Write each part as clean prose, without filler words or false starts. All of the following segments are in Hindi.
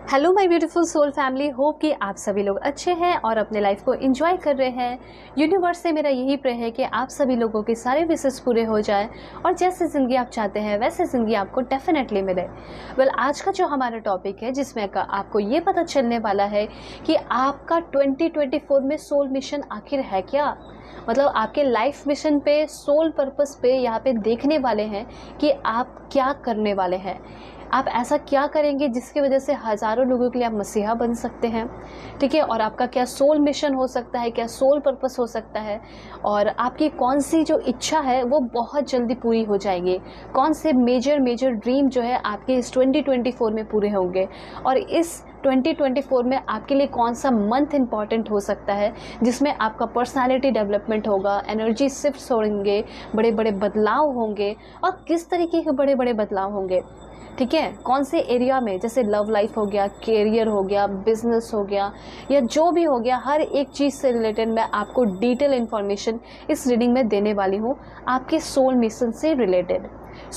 Hello my beautiful soul family, hope कि आप सभी लोग अच्छे हैं और अपने लाइफ को एंजॉय कर रहे हैं। यूनिवर्स से मेरा यही प्रे है कि आप सभी लोगों के सारे विशेष पूरे हो जाएं और जैसे ज़िंदगी आप चाहते हैं वैसे ज़िंदगी आपको डेफिनेटली मिले। आज का जो हमारा टॉपिक है जिसमें आपको ये पता चलने वाला है कि आपका 2024 में सोल मिशन आखिर है क्या। मतलब आपके लाइफ मिशन पे, सोल पर्पस पे यहाँ पे देखने वाले हैं कि आप क्या करने वाले हैं, आप ऐसा क्या करेंगे जिसकी वजह से हज़ारों लोगों के लिए आप मसीहा बन सकते हैं। ठीक है, और आपका क्या सोल मिशन हो सकता है, क्या सोल पर्पस हो सकता है, और आपकी कौन सी जो इच्छा है वो बहुत जल्दी पूरी हो जाएगी। कौन से मेजर ड्रीम जो है आपके इस 2024 में पूरे होंगे, और इस 2024 में आपके लिए कौन सा मंथ इम्पॉर्टेंट हो सकता है जिसमें आपका पर्सनालिटी डेवलपमेंट होगा, एनर्जी शिफ्ट्स होंगे, बड़े बड़े बदलाव होंगे, और किस तरीके के बड़े बड़े बदलाव होंगे। ठीक है, कौन से एरिया में, जैसे लव लाइफ हो गया, कैरियर हो गया, बिजनेस हो गया, या जो भी हो गया, हर एक चीज़ से रिलेटेड मैं आपको डिटेल इन्फॉर्मेशन इस रीडिंग में देने वाली हूँ आपके सोल मिशन से रिलेटेड।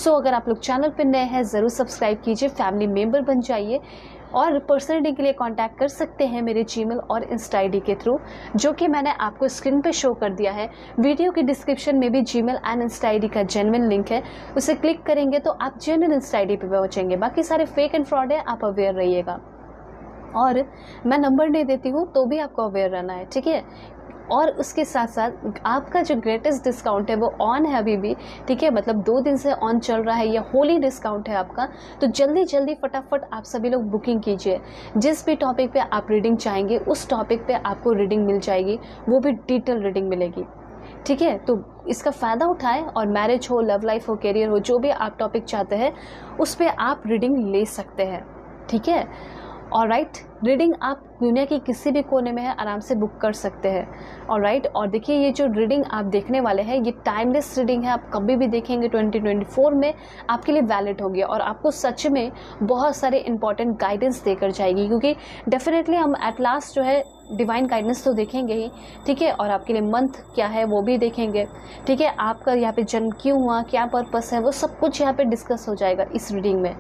अगर आप लोग चैनल पर नए हैं ज़रूर सब्सक्राइब कीजिए, फैमिली मेम्बर बन जाइए, और पर्सनल रीडिंग के लिए कांटेक्ट कर सकते हैं मेरे जीमेल और इंस्टा आईडी के थ्रू, जो कि मैंने आपको स्क्रीन पे शो कर दिया है। वीडियो के डिस्क्रिप्शन में भी जीमेल एंड इंस्टा आईडी का जेन्युइन लिंक है, उसे क्लिक करेंगे तो आप जेन्युइन इंस्टा आईडी पे पहुंचेंगे। बाकी सारे फेक एंड फ्रॉड है, आप अवेयर रहिएगा। और मैं नंबर नहीं देती हूँ तो भी आपको अवेयर रहना है, ठीक है। और उसके साथ साथ आपका जो ग्रेटेस्ट डिस्काउंट है वो ऑन है अभी भी, ठीक है। मतलब 2 दिन से ऑन चल रहा है, या होली डिस्काउंट है आपका, तो जल्दी फटाफट आप सभी लोग बुकिंग कीजिए। जिस भी टॉपिक पे आप रीडिंग चाहेंगे उस टॉपिक पे आपको रीडिंग मिल जाएगी, वो भी डिटेल रीडिंग मिलेगी, ठीक है। तो इसका फ़ायदा उठाएं, और मैरिज हो, लव लाइफ हो, कैरियर हो, जो भी आप टॉपिक चाहते हैं उस पर आप रीडिंग ले सकते हैं, ठीक है। ऑलराइट, रीडिंग आप दुनिया की किसी भी कोने में है आराम से बुक कर सकते हैं। ऑलराइट, और देखिए ये जो रीडिंग आप देखने वाले हैं ये टाइमलेस रीडिंग है, आप कभी भी देखेंगे 2024 में आपके लिए वैलिड होगी, और आपको सच में बहुत सारे इंपॉर्टेंट गाइडेंस देकर जाएगी, क्योंकि डेफिनेटली हम एट लास्ट जो है डिवाइन गाइडेंस तो देखेंगे ही, ठीक है। और आपके लिए मंथ क्या है वो भी देखेंगे, ठीक है। आपका यहाँ पे जन्म क्यों हुआ, क्या पर्पस है, वो सब कुछ यहाँ पे डिस्कस हो जाएगा इस रीडिंग में।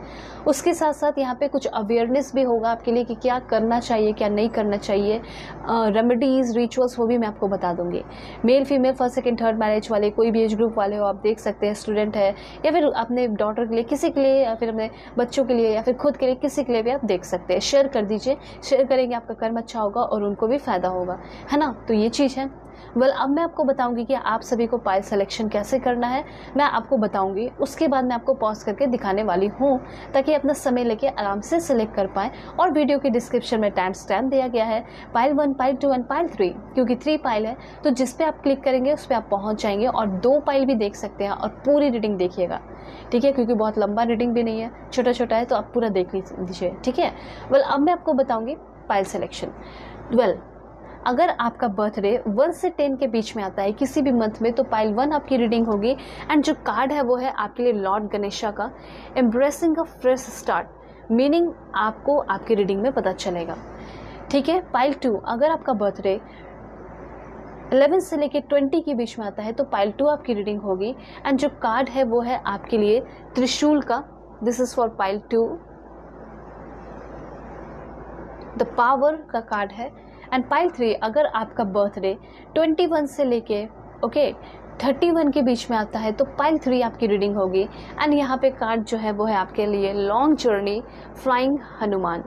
उसके साथ साथ यहाँ पे कुछ अवेयरनेस भी होगा आपके लिए कि क्या करना चाहिए, क्या नहीं करना चाहिए, रेमेडीज़, रिचुअल्स, वो भी मैं आपको बता दूंगी। Male female, first second third marriage वाले, कोई भी एज ग्रुप वाले हो आप देख सकते हैं, स्टूडेंट है या फिर अपने डॉटर के लिए, किसी के लिए, या फिर अपने बच्चों के लिए, या फिर खुद के लिए, किसी के लिए भी आप देख सकते हैं। शेयर कर दीजिए, शेयर करेंगे आपका कर्म अच्छा होगा और उनको भी फ़ायदा होगा, है ना। तो ये चीज़ है। अब मैं आपको बताऊंगी कि आप सभी को पाइल सिलेक्शन कैसे करना है, मैं आपको बताऊंगी। उसके बाद मैं आपको पॉज करके दिखाने वाली हूँ ताकि अपना समय लेके आराम से सिलेक्ट कर पाएँ। और वीडियो के डिस्क्रिप्शन में टाइम स्टैम्प दिया गया है, पाइल 1, पाइल 2 एंड पाइल 3, क्योंकि 3 पाइल है, तो जिस पे आप क्लिक करेंगे उस पर आप पहुँच जाएंगे, और 2 पाइल भी देख सकते हैं, और पूरी रीडिंग देखिएगा, ठीक है, क्योंकि बहुत लंबा रीडिंग भी नहीं है, छोटा छोटा है, तो आप पूरा देख लीजिए, ठीक है। अब मैं आपको बताऊंगी पाइल सिलेक्शन। अगर आपका बर्थडे 1 से 10 के बीच में आता है किसी भी मंथ में, तो पाइल 1 आपकी रीडिंग होगी। एंड जो कार्ड है वो है आपके लिए लॉर्ड गणेशा का, embracing a fresh start, meaning आपको आपकी रीडिंग में पता चलेगा, ठीक है। पाइल 2, अगर आपका बर्थडे 11 से लेके 20 के बीच में आता है तो पाइल 2 आपकी रीडिंग होगी। एंड जो कार्ड है वो है आपके लिए त्रिशूल का, this is for pile 2, the power का कार्ड है। एंड पाइल 3, अगर आपका बर्थडे 21 से लेके 31 के बीच में आता है तो पाइल 3 आपकी रीडिंग होगी। एंड यहाँ पे कार्ड जो है वो है आपके लिए लॉन्ग जर्नी, फ्लाइंग हनुमान।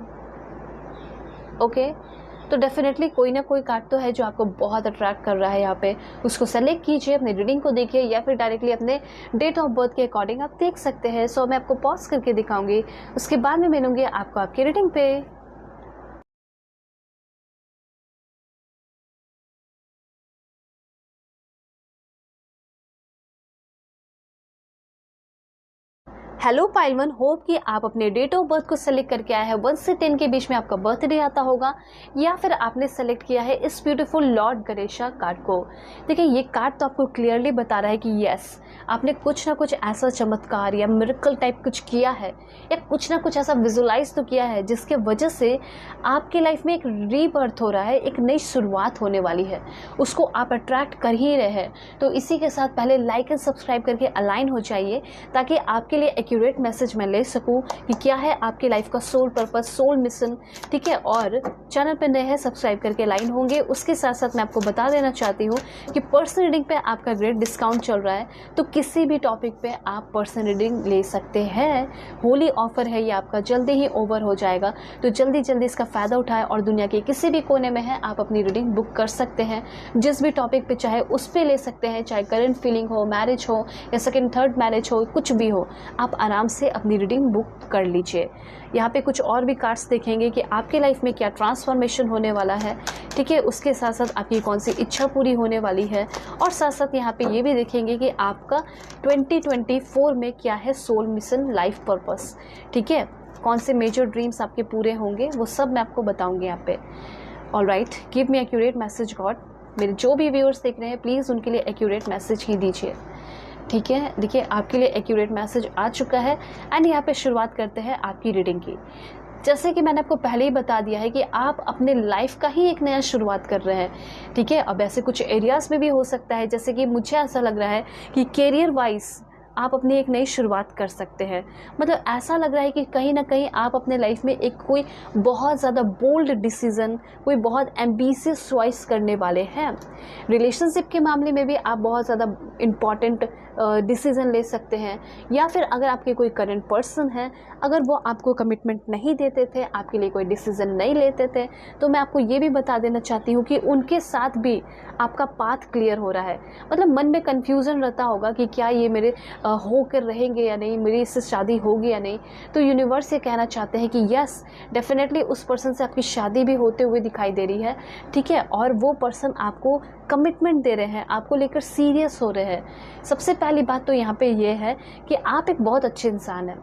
तो डेफिनेटली कोई ना कोई कार्ड तो है जो आपको बहुत अट्रैक्ट कर रहा है यहाँ पे, उसको सेलेक्ट कीजिए, अपनी रीडिंग को देखिए, या फिर डायरेक्टली अपने डेट ऑफ बर्थ के अकॉर्डिंग आप देख सकते हैं। मैं आपको पॉज करके दिखाऊंगी, उसके बाद में मिलूंगी आपको आपकी रीडिंग पे। हेलो पाइल 1, होप कि आप अपने डेट ऑफ बर्थ को सेलेक्ट करके आए हैं। 1 से 10 के बीच में आपका बर्थडे आता होगा, या फिर आपने सेलेक्ट किया है इस ब्यूटीफुल लॉर्ड गणेशा कार्ड को। देखिए ये कार्ड तो आपको क्लियरली बता रहा है कि यस, आपने कुछ ना कुछ ऐसा चमत्कार या मिरेकल टाइप कुछ किया है, या कुछ ना कुछ ऐसा विजुलाइज तो किया है जिसके वजह से आपके लाइफ में एक रीबर्थ हो रहा है, एक नई शुरुआत होने वाली है, उसको आप अट्रैक्ट कर ही रहे हैं। तो इसी के साथ पहले लाइक एंड सब्सक्राइब करके अलाइन हो जाइए, ताकि आपके लिए एक्यूरेट मैसेज मैं ले सकूं कि क्या है आपकी लाइफ का सोल पर्पस, सोल मिशन, ठीक है। और चैनल पर नए हैं, सब्सक्राइब करके लाइन होंगे। उसके साथ साथ मैं आपको बता देना चाहती हूँ कि पर्सनल रीडिंग पे आपका ग्रेट डिस्काउंट चल रहा है, तो किसी भी टॉपिक पे आप पर्सनल रीडिंग ले सकते हैं। होली ऑफर है ये, आपका जल्दी ही ओवर हो जाएगा, तो जल्दी जल्दी इसका फ़ायदा उठाएं और दुनिया के किसी भी कोने में है आप अपनी रीडिंग बुक कर सकते हैं। जिस भी टॉपिक पे चाहे उस पर ले सकते हैं, चाहे करंट फीलिंग हो, मैरिज हो या सेकंड थर्ड मैरिज हो, कुछ भी हो, आप आराम से अपनी रीडिंग बुक कर लीजिए। यहाँ पे कुछ और भी कार्ड्स देखेंगे कि आपके लाइफ में क्या ट्रांसफॉर्मेशन होने वाला है, ठीक है। उसके साथ साथ आपकी कौन सी इच्छा पूरी होने वाली है, और साथ साथ यहाँ पे ये भी देखेंगे कि आपका 2024 में क्या है सोल मिशन, लाइफ पर्पस, ठीक है। कौन से मेजर ड्रीम्स आपके पूरे होंगे वो सब मैं आपको बताऊंगी यहाँ पे। Alright, give me accurate message God. मेरे जो भी व्यूअर्स देख रहे हैं प्लीज़ उनके लिए एक्यूरेट मैसेज ही दीजिए, ठीक है। देखिए आपके लिए एक्यूरेट मैसेज आ चुका है एंड यहाँ पे शुरुआत करते हैं आपकी रीडिंग की। जैसे कि मैंने आपको पहले ही बता दिया है कि आप अपने लाइफ का ही एक नया शुरुआत कर रहे हैं, ठीक है। अब ऐसे कुछ एरियाज़ में भी हो सकता है, जैसे कि मुझे ऐसा लग रहा है कि कैरियर वाइज आप अपनी एक नई शुरुआत कर सकते हैं। मतलब ऐसा लग रहा है कि कहीं ना कहीं आप अपने लाइफ में एक कोई बहुत ज़्यादा बोल्ड डिसीज़न, कोई बहुत एम्बिशियस चॉइस करने वाले हैं। रिलेशनशिप के मामले में भी आप बहुत ज़्यादा इम्पॉर्टेंट डिसीज़न ले सकते हैं, या फिर अगर आपके कोई करंट पर्सन है, अगर वो आपको कमिटमेंट नहीं देते थे, आपके लिए कोई डिसीज़न नहीं लेते थे, तो मैं आपको ये भी बता देना चाहती हूँ कि उनके साथ भी आपका पाथ क्लियर हो रहा है। मतलब मन में कन्फ्यूज़न रहता होगा कि क्या ये मेरे होकर रहेंगे या नहीं, मेरी इससे शादी होगी या नहीं, तो यूनिवर्स ये कहना चाहते हैं कि यस डेफिनेटली उस पर्सन से आपकी शादी भी होते हुए दिखाई दे रही है, ठीक है। और वो पर्सन आपको कमिटमेंट दे रहे हैं, आपको लेकर सीरियस हो रहे हैं। सबसे पहली बात तो यहाँ पे ये है कि आप एक बहुत अच्छे इंसान हैं,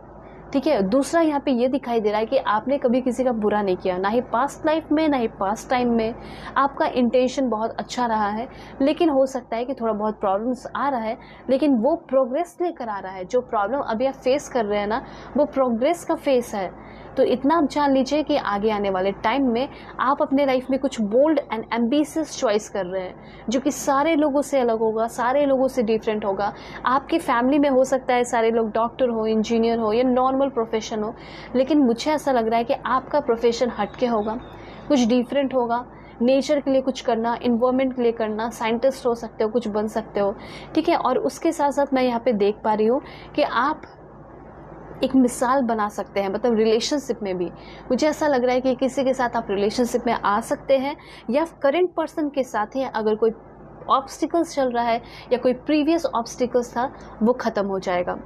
ठीक है। दूसरा यहाँ पे ये दिखाई दे रहा है कि आपने कभी किसी का बुरा नहीं किया, ना ही पास्ट लाइफ में ना ही पास्ट टाइम में। आपका इंटेंशन बहुत अच्छा रहा है, लेकिन हो सकता है कि थोड़ा बहुत प्रॉब्लम्स आ रहा है, लेकिन वो प्रोग्रेस लेकर आ रहा है। जो प्रॉब्लम अभी आप फेस कर रहे हैं ना, वो प्रोग्रेस का फेस है। तो इतना आप जान लीजिए कि आगे आने वाले टाइम में आप अपने लाइफ में कुछ बोल्ड एंड एम्बिशियस चॉइस कर रहे हैं, जो कि सारे लोगों से अलग होगा, सारे लोगों से डिफरेंट होगा। आपकी फैमिली में हो सकता है सारे लोग डॉक्टर हो, इंजीनियर हो या नॉर्मल प्रोफेशन हो, लेकिन मुझे ऐसा लग रहा है कि आपका प्रोफेशन हटके होगा, कुछ डिफरेंट होगा। नेचर के लिए कुछ करना, इन्वायरमेंट के लिए करना, साइंटिस्ट हो सकते हो, कुछ बन सकते हो, ठीक है। और उसके साथ साथ मैं यहाँ पे देख पा रही हूँ कि आप एक मिसाल बना सकते हैं, मतलब रिलेशनशिप में भी मुझे ऐसा लग रहा है कि किसी के साथ आप रिलेशनशिप में आ सकते हैं, या करंट पर्सन के साथ ही अगर कोई ऑब्स्टिकल्स चल रहा है या कोई प्रीवियस ऑब्स्टिकल्स था वो ख़त्म हो जाएगा,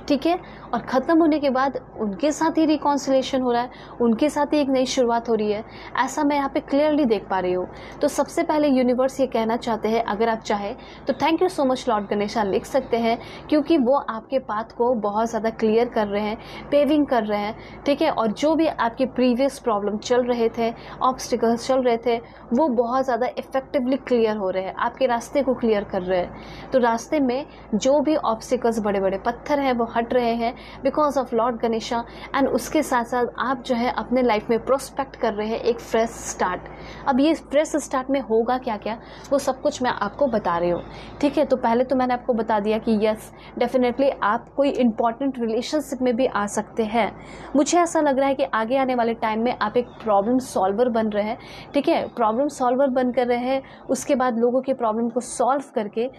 ठीक है। और ख़त्म होने के बाद उनके साथ ही रिकॉन्सिलेशन हो रहा है, उनके साथ ही एक नई शुरुआत हो रही है, ऐसा मैं यहाँ पे क्लियरली देख पा रही हूँ। तो सबसे पहले यूनिवर्स ये कहना चाहते हैं, अगर आप चाहें तो thank you so much Lord Ganesha लिख सकते हैं, क्योंकि वो आपके पाथ को बहुत ज़्यादा क्लियर कर रहे हैं, पेविंग कर रहे हैं, ठीक है। और जो भी आपके प्रीवियस प्रॉब्लम चल रहे थे, ऑब्स्टिकल्स चल रहे थे, वो बहुत ज़्यादा इफेक्टिवली क्लियर हो रहे हैं, आपके रास्ते को क्लियर कर रहे हैं। तो रास्ते में जो भी ऑब्स्टिकल्स, बड़े बड़े पत्थर हैं, वो हट रहे हैं because of Lord Ganesha. And उसके साथ साथ आप जो है अपने लाइफ में प्रोस्पेक्ट कर रहे हैं एक फ्रेश स्टार्ट। अब ये फ्रेश स्टार्ट में होगा क्या क्या, वो सब कुछ मैं आपको बता रही हूँ, ठीक है। तो पहले तो मैंने आपको बता दिया कि यस डेफिनेटली आप कोई इंपॉर्टेंट रिलेशनशिप में भी आ सकते हैं। मुझे ऐसा लग रहा है कि आगे आने वाले टाइम में आप एक प्रॉब्लम सॉल्वर बन रहे हैं, ठीक है। प्रॉब्लम सॉल्वर बन कर रहे हैं, उसके बाद लोगों के प्रॉब्लम को सॉल्व करके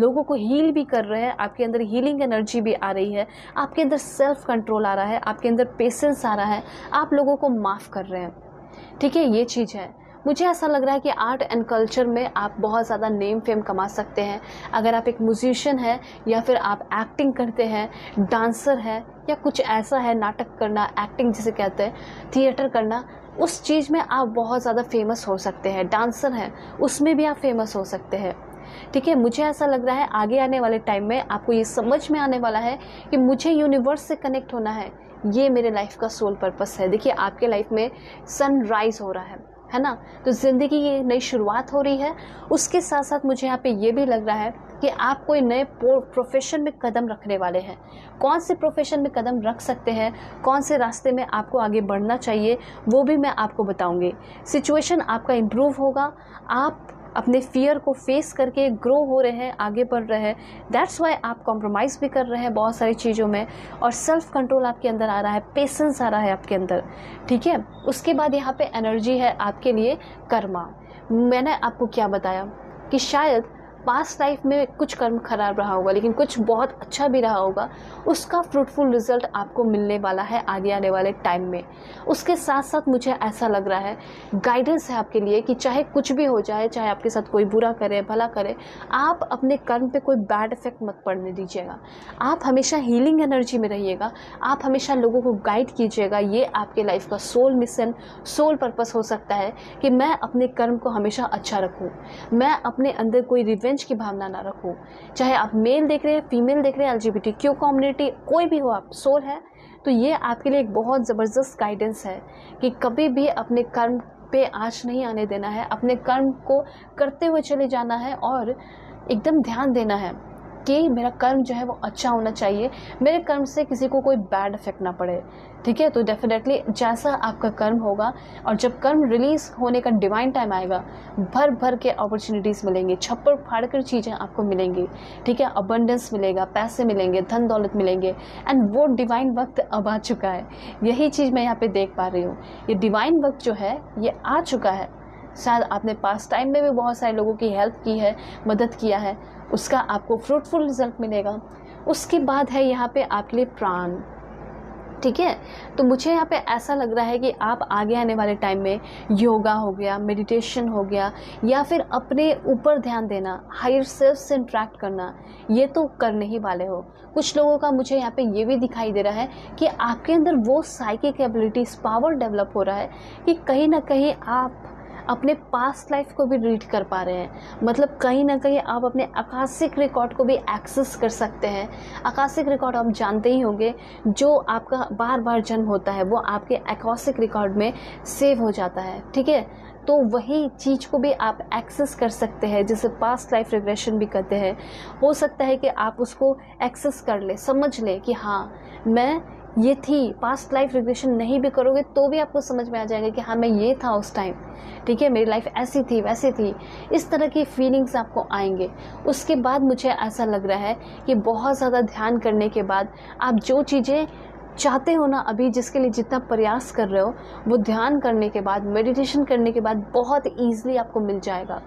लोगों को हील भी कर रहे हैं। आपके अंदर हीलिंग एनर्जी भी आ रही है, आपके अंदर सेल्फ कंट्रोल आ रहा है, आपके अंदर पेशेंस आ रहा है, आप लोगों को माफ़ कर रहे हैं, ठीक है। ये चीज़ है। मुझे ऐसा लग रहा है कि आर्ट एंड कल्चर में आप बहुत ज़्यादा नेम फेम कमा सकते हैं। अगर आप एक म्यूजिशियन हैं, या फिर आप एक्टिंग करते हैं, डांसर है, या कुछ ऐसा है, नाटक करना, एक्टिंग जिसे कहते हैं, थिएटर करना, उस चीज़ में आप बहुत ज़्यादा फेमस हो सकते हैं। डांसर हैं, उसमें भी आप फेमस हो सकते हैं, ठीक है। मुझे ऐसा लग रहा है आगे आने वाले टाइम में आपको ये समझ में आने वाला है कि मुझे यूनिवर्स से कनेक्ट होना है, ये मेरे लाइफ का सोल पर्पस है। देखिए आपके लाइफ में सनराइज हो रहा है ना, तो ज़िंदगी की नई शुरुआत हो रही है। उसके साथ साथ मुझे यहाँ पे ये भी लग रहा है कि आप कोई नए प्रोफेशन में कदम रखने वाले हैं। कौन से प्रोफेशन में कदम रख सकते हैं, कौन से रास्ते में आपको आगे बढ़ना चाहिए, वो भी मैं आपको बताऊंगी। सिचुएशन आपका इम्प्रूव होगा, आप अपने फियर को फेस करके ग्रो हो रहे हैं, आगे बढ़ रहे हैं। दैट्स वाई आप कॉम्प्रोमाइज़ भी कर रहे हैं बहुत सारी चीज़ों में, और सेल्फ कंट्रोल आपके अंदर आ रहा है, पेशेंस आ रहा है आपके अंदर, ठीक है। उसके बाद यहाँ पे एनर्जी है आपके लिए कर्मा। मैंने आपको क्या बताया कि शायद पास्ट लाइफ में कुछ कर्म खराब रहा होगा, लेकिन कुछ बहुत अच्छा भी रहा होगा, उसका फ्रूटफुल रिजल्ट आपको मिलने वाला है आगे आने वाले टाइम में। उसके साथ साथ मुझे ऐसा लग रहा है गाइडेंस है आपके लिए कि चाहे कुछ भी हो जाए, चाहे आपके साथ कोई बुरा करे भला करे, आप अपने कर्म पे कोई बैड इफेक्ट मत पड़ने दीजिएगा। आप हमेशा हीलिंग एनर्जी में रहिएगा, आप हमेशा लोगों को गाइड कीजिएगा। ये आपके लाइफ का सोल मिशन, सोल पर्पस हो सकता है कि मैं अपने कर्म को हमेशा अच्छा रखूँ, मैं अपने अंदर कोई रिवेंज की भावना ना रखो। चाहे आप मेल देख रहे हैं, फीमेल देख रहे हैं, LGBTQ कम्युनिटी, कोई भी हो, आप सोल है, तो ये आपके लिए एक बहुत ज़बरदस्त गाइडेंस है कि कभी भी अपने कर्म पे आँच नहीं आने देना है, अपने कर्म को करते हुए चले जाना है और एकदम ध्यान देना है कि मेरा कर्म जो है वो अच्छा होना चाहिए, मेरे कर्म से किसी को कोई बैड इफेक्ट ना पड़े, ठीक है। तो डेफिनेटली जैसा आपका कर्म होगा, और जब कर्म रिलीज होने का डिवाइन टाइम आएगा, भर भर के अपॉर्चुनिटीज़ मिलेंगे, छप्पर फाड़ कर चीज़ें आपको मिलेंगी, ठीक है। अबंडेंस मिलेगा, पैसे मिलेंगे, धन दौलत मिलेंगे, एंड वो डिवाइन वक्त अब आ चुका है। यही चीज़ मैं यहाँ पे देख पा रही हूँ, ये डिवाइन वक्त जो है ये आ चुका है। शायद आपने पास्ट टाइम में भी बहुत सारे लोगों की हेल्प की है, मदद किया है, उसका आपको फ्रूटफुल रिजल्ट मिलेगा। उसके बाद है यहाँ पे आपके लिए प्राण, ठीक है। तो मुझे यहाँ पे ऐसा लग रहा है कि आप आगे आने वाले टाइम में योगा हो गया, मेडिटेशन हो गया, या फिर अपने ऊपर ध्यान देना, हायर सेल्फ से इंटरेक्ट करना, ये तो करने ही वाले हो। कुछ लोगों का मुझे यहाँ पे ये भी दिखाई दे रहा है कि आपके अंदर वो साइकिक एबिलिटीज़, पावर डेवलप हो रहा है कि कहीं ना कहीं आप अपने पास्ट लाइफ को भी रीड कर पा रहे हैं। मतलब कहीं ना कहीं आप अपने आकाशिक रिकॉर्ड को भी एक्सेस कर सकते हैं। आकाशिक रिकॉर्ड आप जानते ही होंगे, जो आपका बार बार जन्म होता है वो आपके आकाशिक रिकॉर्ड में सेव हो जाता है, ठीक है। तो वही चीज़ को भी आप एक्सेस कर सकते हैं, जिसे पास्ट लाइफ रिग्रेशन भी कहते हैं। हो सकता है कि आप उसको एक्सेस कर ले, समझ ले कि हाँ मैं ये थी। पास्ट लाइफ रिग्रेशन नहीं भी करोगे तो भी आपको समझ में आ जाएगा कि हाँ मैं ये था उस टाइम, ठीक है, मेरी लाइफ ऐसी थी वैसी थी। इस तरह की फीलिंग्स आपको आएंगे। उसके बाद मुझे ऐसा लग रहा है कि बहुत ज़्यादा ध्यान करने के बाद आप जो चीज़ें चाहते हो ना, अभी जिसके लिए जितना प्रयास कर रहे हो, वो ध्यान करने के बाद, मेडिटेशन करने के बाद बहुत ईजिली आपको मिल जाएगा।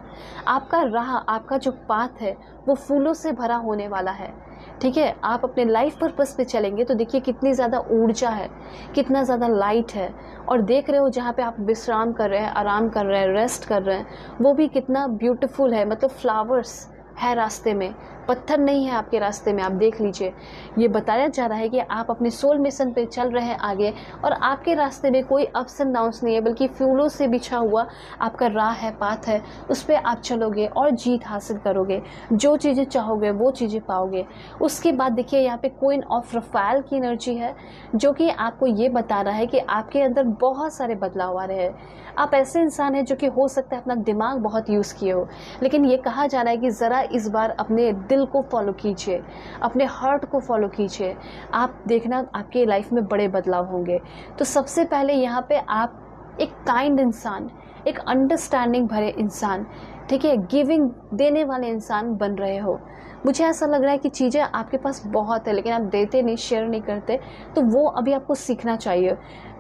आपका राह, आपका जो पाथ है वो फूलों से भरा होने वाला है, ठीक है। आप अपने लाइफ पर्पस पे चलेंगे तो देखिए कितनी ज़्यादा ऊर्जा है, कितना ज़्यादा लाइट है। और देख रहे हो जहाँ पे आप विश्राम कर रहे हैं, आराम कर रहे हैं, रेस्ट कर रहे हैं, वो भी कितना ब्यूटीफुल है। मतलब फ्लावर्स है रास्ते में, पत्थर नहीं है आपके रास्ते में। आप देख लीजिए, ये बताया जा रहा है कि आप अपने सोल मिशन पे चल रहे हैं आगे, और आपके रास्ते में कोई अप्स एंड डाउन्स नहीं है, बल्कि फूलों से बिछा हुआ आपका राह है, पाथ है। उस पर आप चलोगे और जीत हासिल करोगे, जो चीज़ें चाहोगे वो चीज़ें पाओगे। उसके बाद देखिए यहाँ पे क्वीन ऑफ रफाल की एनर्जी है, जो कि आपको ये बता रहा है कि आपके अंदर बहुत सारे बदलाव आ रहे हैं। आप ऐसे इंसान हैं जो कि हो सकता है अपना दिमाग बहुत यूज़ किए हो, लेकिन ये कहा जा रहा है कि ज़रा इस बार अपने दिल को फॉलो कीजिए, अपने हार्ट को फॉलो कीजिए। आप देखना आपके लाइफ में बड़े बदलाव होंगे। तो सबसे पहले यहाँ पे आप एक काइंड इंसान, एक अंडरस्टैंडिंग भरे इंसान, ठीक है, गिविंग, देने वाले इंसान बन रहे हो। मुझे ऐसा लग रहा है कि चीज़ें आपके पास बहुत है, लेकिन आप देते नहीं, शेयर नहीं करते, तो वो अभी आपको सीखना चाहिए।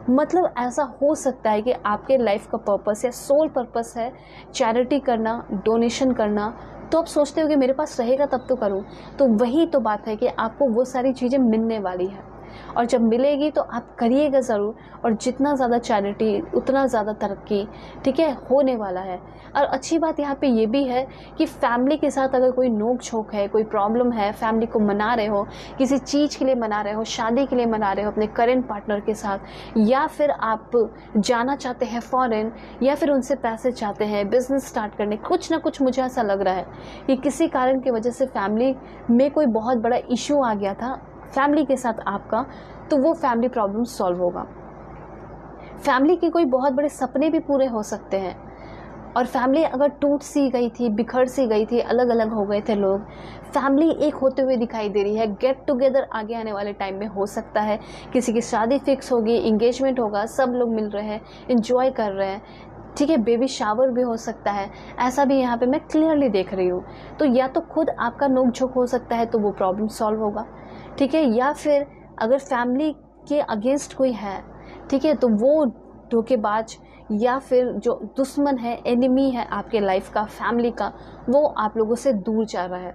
मतलब ऐसा हो सकता है कि आपके लाइफ का पर्पस या सोल पर्पस है चैरिटी करना, डोनेशन करना, तो आप सोचते हो कि मेरे पास रहेगा तब तो करूं। तो वही तो बात है कि आपको वो सारी चीज़ें मिलने वाली है, और जब मिलेगी तो आप करिएगा ज़रूर। और जितना ज़्यादा चैरिटी उतना ज़्यादा तरक्की, ठीक है, होने वाला है। और अच्छी बात यहाँ पे ये भी है कि फैमिली के साथ अगर कोई नोक झोंक है, कोई प्रॉब्लम है, फैमिली को मना रहे हो, किसी चीज़ के लिए मना रहे हो, शादी के लिए मना रहे हो अपने करेंट पार्टनर के साथ, या फिर आप जाना चाहते हैं फॉरेन, या फिर उनसे पैसे चाहते हैं बिजनेस स्टार्ट करने, कुछ ना कुछ मुझे ऐसा लग रहा है कि किसी कारण की वजह से फैमिली में कोई बहुत बड़ा इशू आ गया था फैमिली के साथ आपका, तो वो फैमिली प्रॉब्लम सॉल्व होगा। फैमिली के कोई बहुत बड़े सपने भी पूरे हो सकते हैं। और फैमिली अगर टूट सी गई थी, बिखर सी गई थी, अलग अलग हो गए थे लोग, फैमिली एक होते हुए दिखाई दे रही है। गेट टुगेदर आगे आने वाले टाइम में हो सकता है, किसी की शादी फिक्स होगी, इंगेजमेंट होगा, सब लोग मिल रहे हैं, एंजॉय कर रहे हैं। ठीक है, बेबी शावर भी हो सकता है, ऐसा भी यहाँ पे मैं क्लियरली देख रही हूँ। तो या तो खुद आपका नोक झोंक हो सकता है तो वो प्रॉब्लम सॉल्व होगा, ठीक है, या फिर अगर फैमिली के अगेंस्ट कोई है, ठीक है, तो वो धोखेबाज या फिर जो दुश्मन है, एनिमी है आपके लाइफ का, फैमिली का, वो आप लोगों से दूर जा रहा है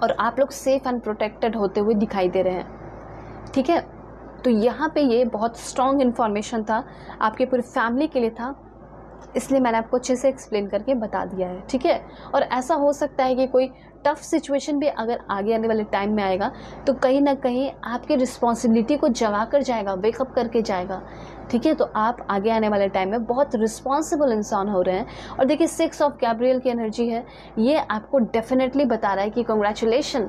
और आप लोग सेफ एंड प्रोटेक्टेड होते हुए दिखाई दे रहे हैं, ठीक है। तो यहाँ पे ये बहुत स्ट्रॉन्ग इन्फॉर्मेशन था, आपके पूरी फैमिली के लिए था, इसलिए मैंने आपको अच्छे से एक्सप्लेन करके बता दिया है, ठीक है। और ऐसा हो सकता है कि कोई टफ सिचुएशन भी अगर आगे आने वाले टाइम में आएगा तो कहीं ना कहीं आपकी रिस्पॉन्सिबिलिटी को जगा कर जाएगा, वेकअप करके जाएगा, ठीक है। तो आप आगे आने वाले टाइम में बहुत रिस्पॉन्सिबल इंसान हो रहे हैं। और देखिए 6 ऑफ गैब्रियल की एनर्जी है, ये आपको डेफिनेटली बता रहा है कि कॉन्ग्रेचुलेशन,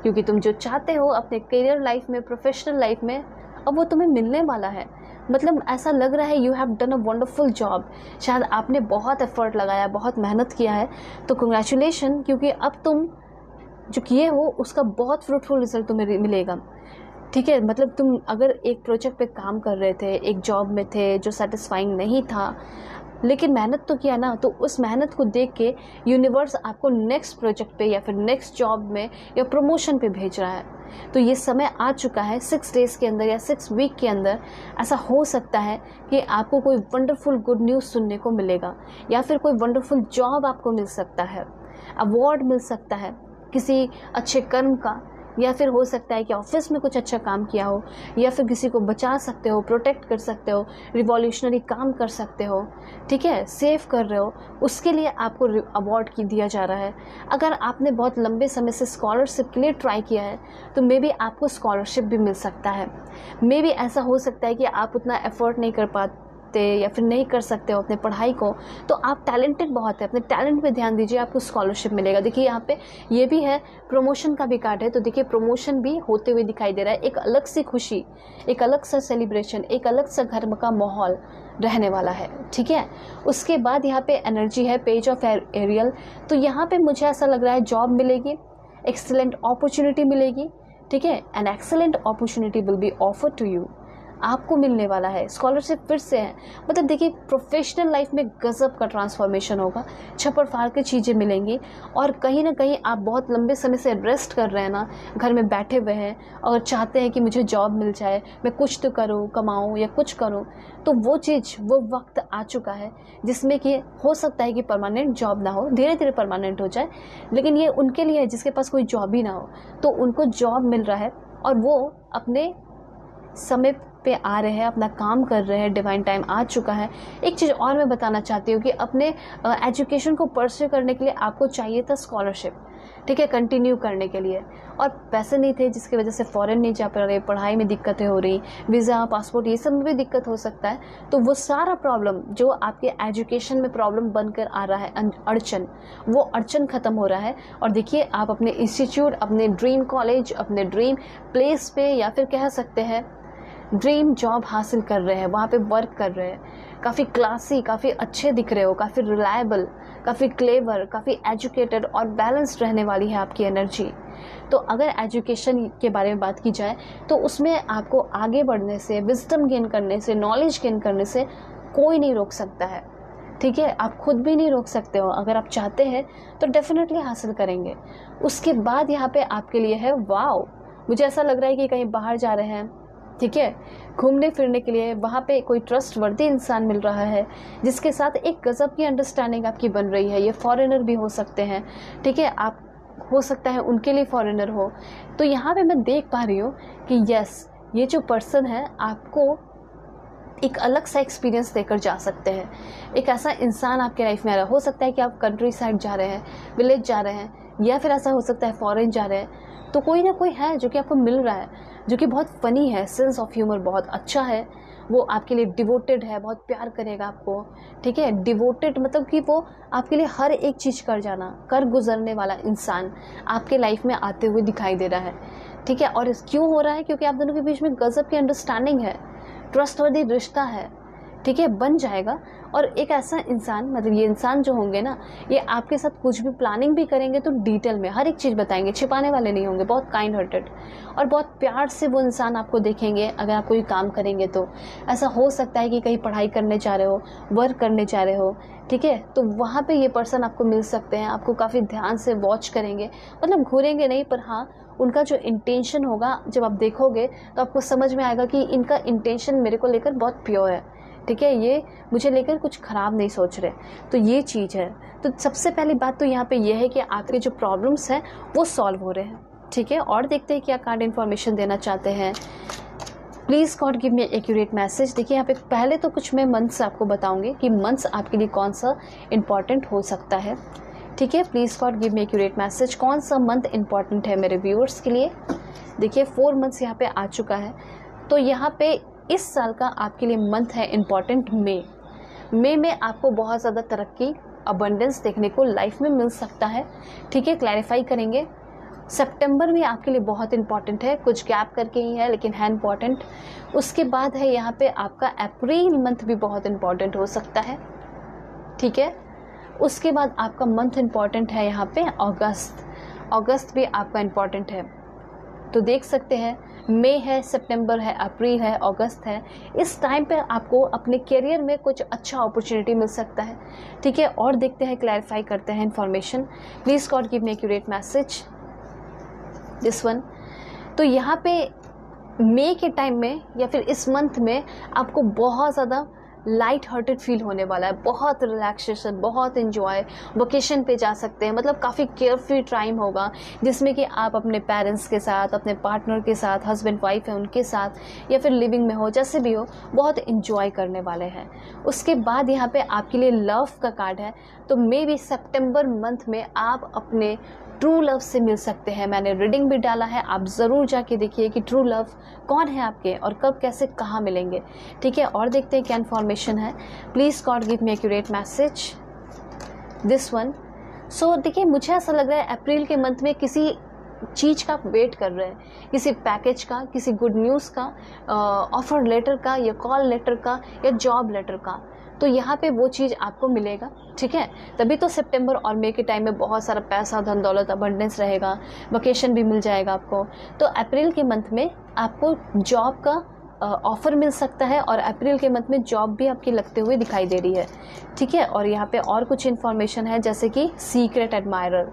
क्योंकि तुम जो चाहते हो अपने करियर लाइफ में, प्रोफेशनल लाइफ में, अब वो तुम्हें मिलने वाला है। मतलब ऐसा लग रहा है you have done a wonderful job, शायद आपने बहुत एफर्ट लगाया, बहुत मेहनत किया है, तो कंग्रेचुलेशन, क्योंकि अब तुम जो किए हो उसका बहुत फ्रूटफुल रिजल्ट तुम्हें मिलेगा, ठीक है। मतलब तुम अगर एक प्रोजेक्ट पे काम कर रहे थे, एक जॉब में थे जो सेटिस्फाइंग नहीं था, लेकिन मेहनत तो किया ना, तो उस मेहनत को देख के यूनिवर्स आपको नेक्स्ट प्रोजेक्ट पे या फिर नेक्स्ट जॉब में या प्रमोशन पे भेज रहा है। तो ये समय आ चुका है, 6 डेज़ के अंदर या 6 वीक के अंदर ऐसा हो सकता है कि आपको कोई वंडरफुल गुड न्यूज़ सुनने को मिलेगा, या फिर कोई वंडरफुल जॉब आपको मिल सकता है, अवार्ड मिल सकता है किसी अच्छे कर्म का, या फिर हो सकता है कि ऑफिस में कुछ अच्छा काम किया हो, या फिर किसी को बचा सकते हो, प्रोटेक्ट कर सकते हो, रिवॉल्यूशनरी काम कर सकते हो, ठीक है, सेव कर रहे हो, उसके लिए आपको अवार्ड की दिया जा रहा है। अगर आपने बहुत लंबे समय से स्कॉलरशिप के लिए ट्राई किया है तो मे बी आपको स्कॉलरशिप भी मिल सकता है। मे बी ऐसा हो सकता है कि आप उतना एफर्ट नहीं कर पाते या फिर नहीं कर सकते हो अपने पढ़ाई को, तो आप टैलेंटेड बहुत है, अपने टैलेंट पे ध्यान दीजिए, आपको स्कॉलरशिप मिलेगा। देखिए यहाँ पे ये भी है, प्रमोशन का भी कार्ड है, तो देखिए प्रमोशन भी होते हुए दिखाई दे रहा है। एक अलग सी खुशी, एक अलग सा सेलिब्रेशन, एक अलग सा घर का माहौल रहने वाला है, ठीक है। उसके बाद यहाँ पे एनर्जी है पेज ऑफ एरियल, तो यहाँ पे मुझे ऐसा लग रहा है जॉब मिलेगी, एक्सीलेंट अपॉर्चुनिटी मिलेगी, ठीक है, an excellent opportunity will be offer to you, आपको मिलने वाला है। स्कॉलरशिप फिर से है, मतलब देखिए प्रोफेशनल लाइफ में गजब का ट्रांसफॉर्मेशन होगा, छप्पर फाड़ के चीज़ें मिलेंगी। और कहीं ना कहीं आप बहुत लंबे समय से रेस्ट कर रहे हैं ना, घर में बैठे हुए हैं और चाहते हैं कि मुझे जॉब मिल जाए, मैं कुछ तो करूं, कमाऊं या कुछ करूं, तो वो चीज़, वो वक्त आ चुका है जिसमें कि हो सकता है कि परमानेंट जॉब ना हो, धीरे धीरे परमानेंट हो जाए, लेकिन ये उनके लिए है जिसके पास कोई जॉब ही ना हो, तो उनको जॉब मिल रहा है और वो अपने समय पे आ रहे हैं, अपना काम कर रहे हैं, डिवाइन टाइम आ चुका है। एक चीज़ और मैं बताना चाहती हूँ कि अपने एजुकेशन को परस्यू करने के लिए आपको चाहिए था स्कॉलरशिप, ठीक है, कंटिन्यू करने के लिए, और पैसे नहीं थे जिसकी वजह से फॉरेन नहीं जा पा रहे, पढ़ाई में दिक्कतें हो रही, वीज़ा, पासपोर्ट, ये सब में भी दिक्कत हो सकता है। तो वो सारा प्रॉब्लम जो आपके एजुकेशन में प्रॉब्लम बनकर आ रहा है, अड़चन, वो अड़चन ख़त्म हो रहा है। और देखिए आप अपने इंस्टीट्यूट, अपने ड्रीम कॉलेज, अपने ड्रीम प्लेस पे, या फिर कह सकते हैं ड्रीम जॉब हासिल कर रहे हैं, वहाँ पे वर्क कर रहे हैं, काफ़ी क्लासी, काफ़ी अच्छे दिख रहे हो, काफ़ी रिलायबल, काफ़ी क्लेवर, काफ़ी एजुकेटेड और बैलेंस्ड रहने वाली है आपकी एनर्जी। तो अगर एजुकेशन के बारे में बात की जाए तो उसमें आपको आगे बढ़ने से, विजडम गेन करने से, नॉलेज गेन करने से कोई नहीं रोक सकता है, ठीक है। आप खुद भी नहीं रोक सकते हो, अगर आप चाहते हैं तो डेफिनेटली हासिल करेंगे। उसके बाद यहाँ पे आपके लिए है वाओ, मुझे ऐसा लग रहा है कि कहीं बाहर जा रहे हैं, ठीक है, घूमने फिरने के लिए, वहाँ पे कोई ट्रस्ट वर्दी इंसान मिल रहा है जिसके साथ एक गज़ब की अंडरस्टैंडिंग आपकी बन रही है। ये फॉरेनर भी हो सकते हैं, ठीक है, आप हो सकता है उनके लिए फॉरेनर हो। तो यहाँ पे मैं देख पा रही हूँ कि यस, ये जो पर्सन है आपको एक अलग सा एक्सपीरियंस देकर जा सकते हैं। एक ऐसा इंसान आपके लाइफ में आ रहा है, हो सकता है कि आप कंट्री साइड जा रहे हैं, विलेज जा रहे हैं, या फिर ऐसा हो सकता है फॉरेन जा रहे हैं, तो कोई ना कोई है जो कि आपको मिल रहा है, जो कि बहुत फ़नी है, सेंस ऑफ ह्यूमर बहुत अच्छा है, वो आपके लिए डिवोटेड है, बहुत प्यार करेगा आपको, ठीक है। डिवोटेड मतलब कि वो आपके लिए हर एक चीज़ कर गुजरने वाला इंसान आपके लाइफ में आते हुए दिखाई दे रहा है, ठीक है। और क्यों हो रहा है? क्योंकि आप दोनों के बीच में गजब की अंडरस्टैंडिंग है, ट्रस्टवर्दी रिश्ता है, ठीक है, बन जाएगा। और एक ऐसा इंसान, मतलब ये इंसान जो होंगे ना, ये आपके साथ कुछ भी प्लानिंग भी करेंगे तो डिटेल में हर एक चीज़ बताएंगे, छिपाने वाले नहीं होंगे, बहुत काइंड हार्टेड और बहुत प्यार से वो इंसान आपको देखेंगे। अगर आप कोई काम करेंगे तो ऐसा हो सकता है कि कहीं पढ़ाई करने जा रहे हो, वर्क करने जा रहे हो, ठीक है, तो वहाँ पे ये पर्सन आपको मिल सकते हैं, आपको काफ़ी ध्यान से वॉच करेंगे, मतलब घूरेंगे नहीं, पर हाँ उनका जो इंटेंशन होगा जब आप देखोगे तो आपको समझ में आएगा कि इनका इंटेंशन मेरे को लेकर बहुत प्योर है, ठीक है, ये मुझे लेकर कुछ ख़राब नहीं सोच रहे। तो ये चीज़ है। तो सबसे पहली बात तो यहाँ पे ये है कि आपके जो प्रॉब्लम्स हैं वो सॉल्व हो रहे हैं, ठीक है। और देखते हैं क्या कार्ड इन्फॉर्मेशन देना चाहते हैं। Please God give me accurate message. देखिए यहाँ पे पहले तो कुछ मैं मंथ्स आपको बताऊंगी कि मंथ्स आपके लिए कौन सा इम्पॉर्टेंट हो सकता है, ठीक है। Please God give me accurate message, कौन सा मंथ इम्पॉर्टेंट है मेरे व्यूअर्स के लिए। देखिए 4 मंथ्स यहाँ पे आ चुका है। तो यहाँ पे इस साल का आपके लिए मंथ है इम्पॉर्टेंट मई में आपको बहुत ज़्यादा तरक्की, अबंडेंस देखने को लाइफ में मिल सकता है, ठीक है, क्लैरिफाई करेंगे। सितंबर भी आपके लिए बहुत इंपॉर्टेंट है, कुछ गैप करके ही है लेकिन है इम्पॉर्टेंट। उसके बाद है यहाँ पे आपका अप्रैल मंथ भी बहुत इंपॉर्टेंट हो सकता है, ठीक है। उसके बाद आपका मंथ इम्पॉर्टेंट है यहाँ पे अगस्त भी आपका इम्पॉर्टेंट है। तो देख सकते हैं मई है, सितंबर है, अप्रैल है, अगस्त है। इस टाइम पे आपको अपने करियर में कुछ अच्छा अपॉर्चुनिटी मिल सकता है, ठीक है। और देखते हैं, क्लैरिफाई करते हैं information. Please God give me accurate message this one. तो यहाँ पे मई के टाइम में या फिर इस मंथ में आपको बहुत ज़्यादा लाइट हार्टेड फील होने वाला है, बहुत रिलैक्सेशन, बहुत इन्जॉय, वोकेशन पे जा सकते हैं, मतलब काफ़ी केयर फ्री टाइम होगा जिसमें कि आप अपने पेरेंट्स के साथ, अपने पार्टनर के साथ, हस्बैंड वाइफ है उनके साथ या फिर लिविंग में हो, जैसे भी हो, बहुत इन्जॉय करने वाले हैं। उसके बाद यहाँ पे आपके लिए लव का कार्ड है। तो मे बी सितंबर मंथ में आप अपने ट्रू लव से मिल सकते हैं। मैंने रीडिंग भी डाला है, आप ज़रूर जाके देखिए कि ट्रू लव कौन है आपके और कब, कैसे, कहाँ मिलेंगे, ठीक है। और देखते हैं क्या इन्फॉर्मेशन है। Please God give me accurate message this one. So देखिए मुझे ऐसा लग रहा है अप्रैल के मंथ में किसी चीज़ का वेट कर रहे हैं, किसी पैकेज का, किसी गुड न्यूज़ का, ऑफर लेटर का या कॉल लेटर का या जॉब लेटर का। तो यहाँ पे वो चीज़ आपको मिलेगा, ठीक है। तभी तो सितंबर और मई के टाइम में बहुत सारा पैसा, धन दौलत, अबंडेंस रहेगा, वेकेशन भी मिल जाएगा आपको। तो अप्रैल के मंथ में आपको जॉब का ऑफ़र मिल सकता है और अप्रैल के मंथ में जॉब भी आपकी लगते हुए दिखाई दे रही है, ठीक है। और यहाँ पे और कुछ इन्फॉर्मेशन है जैसे कि सीक्रेट एडमायरर।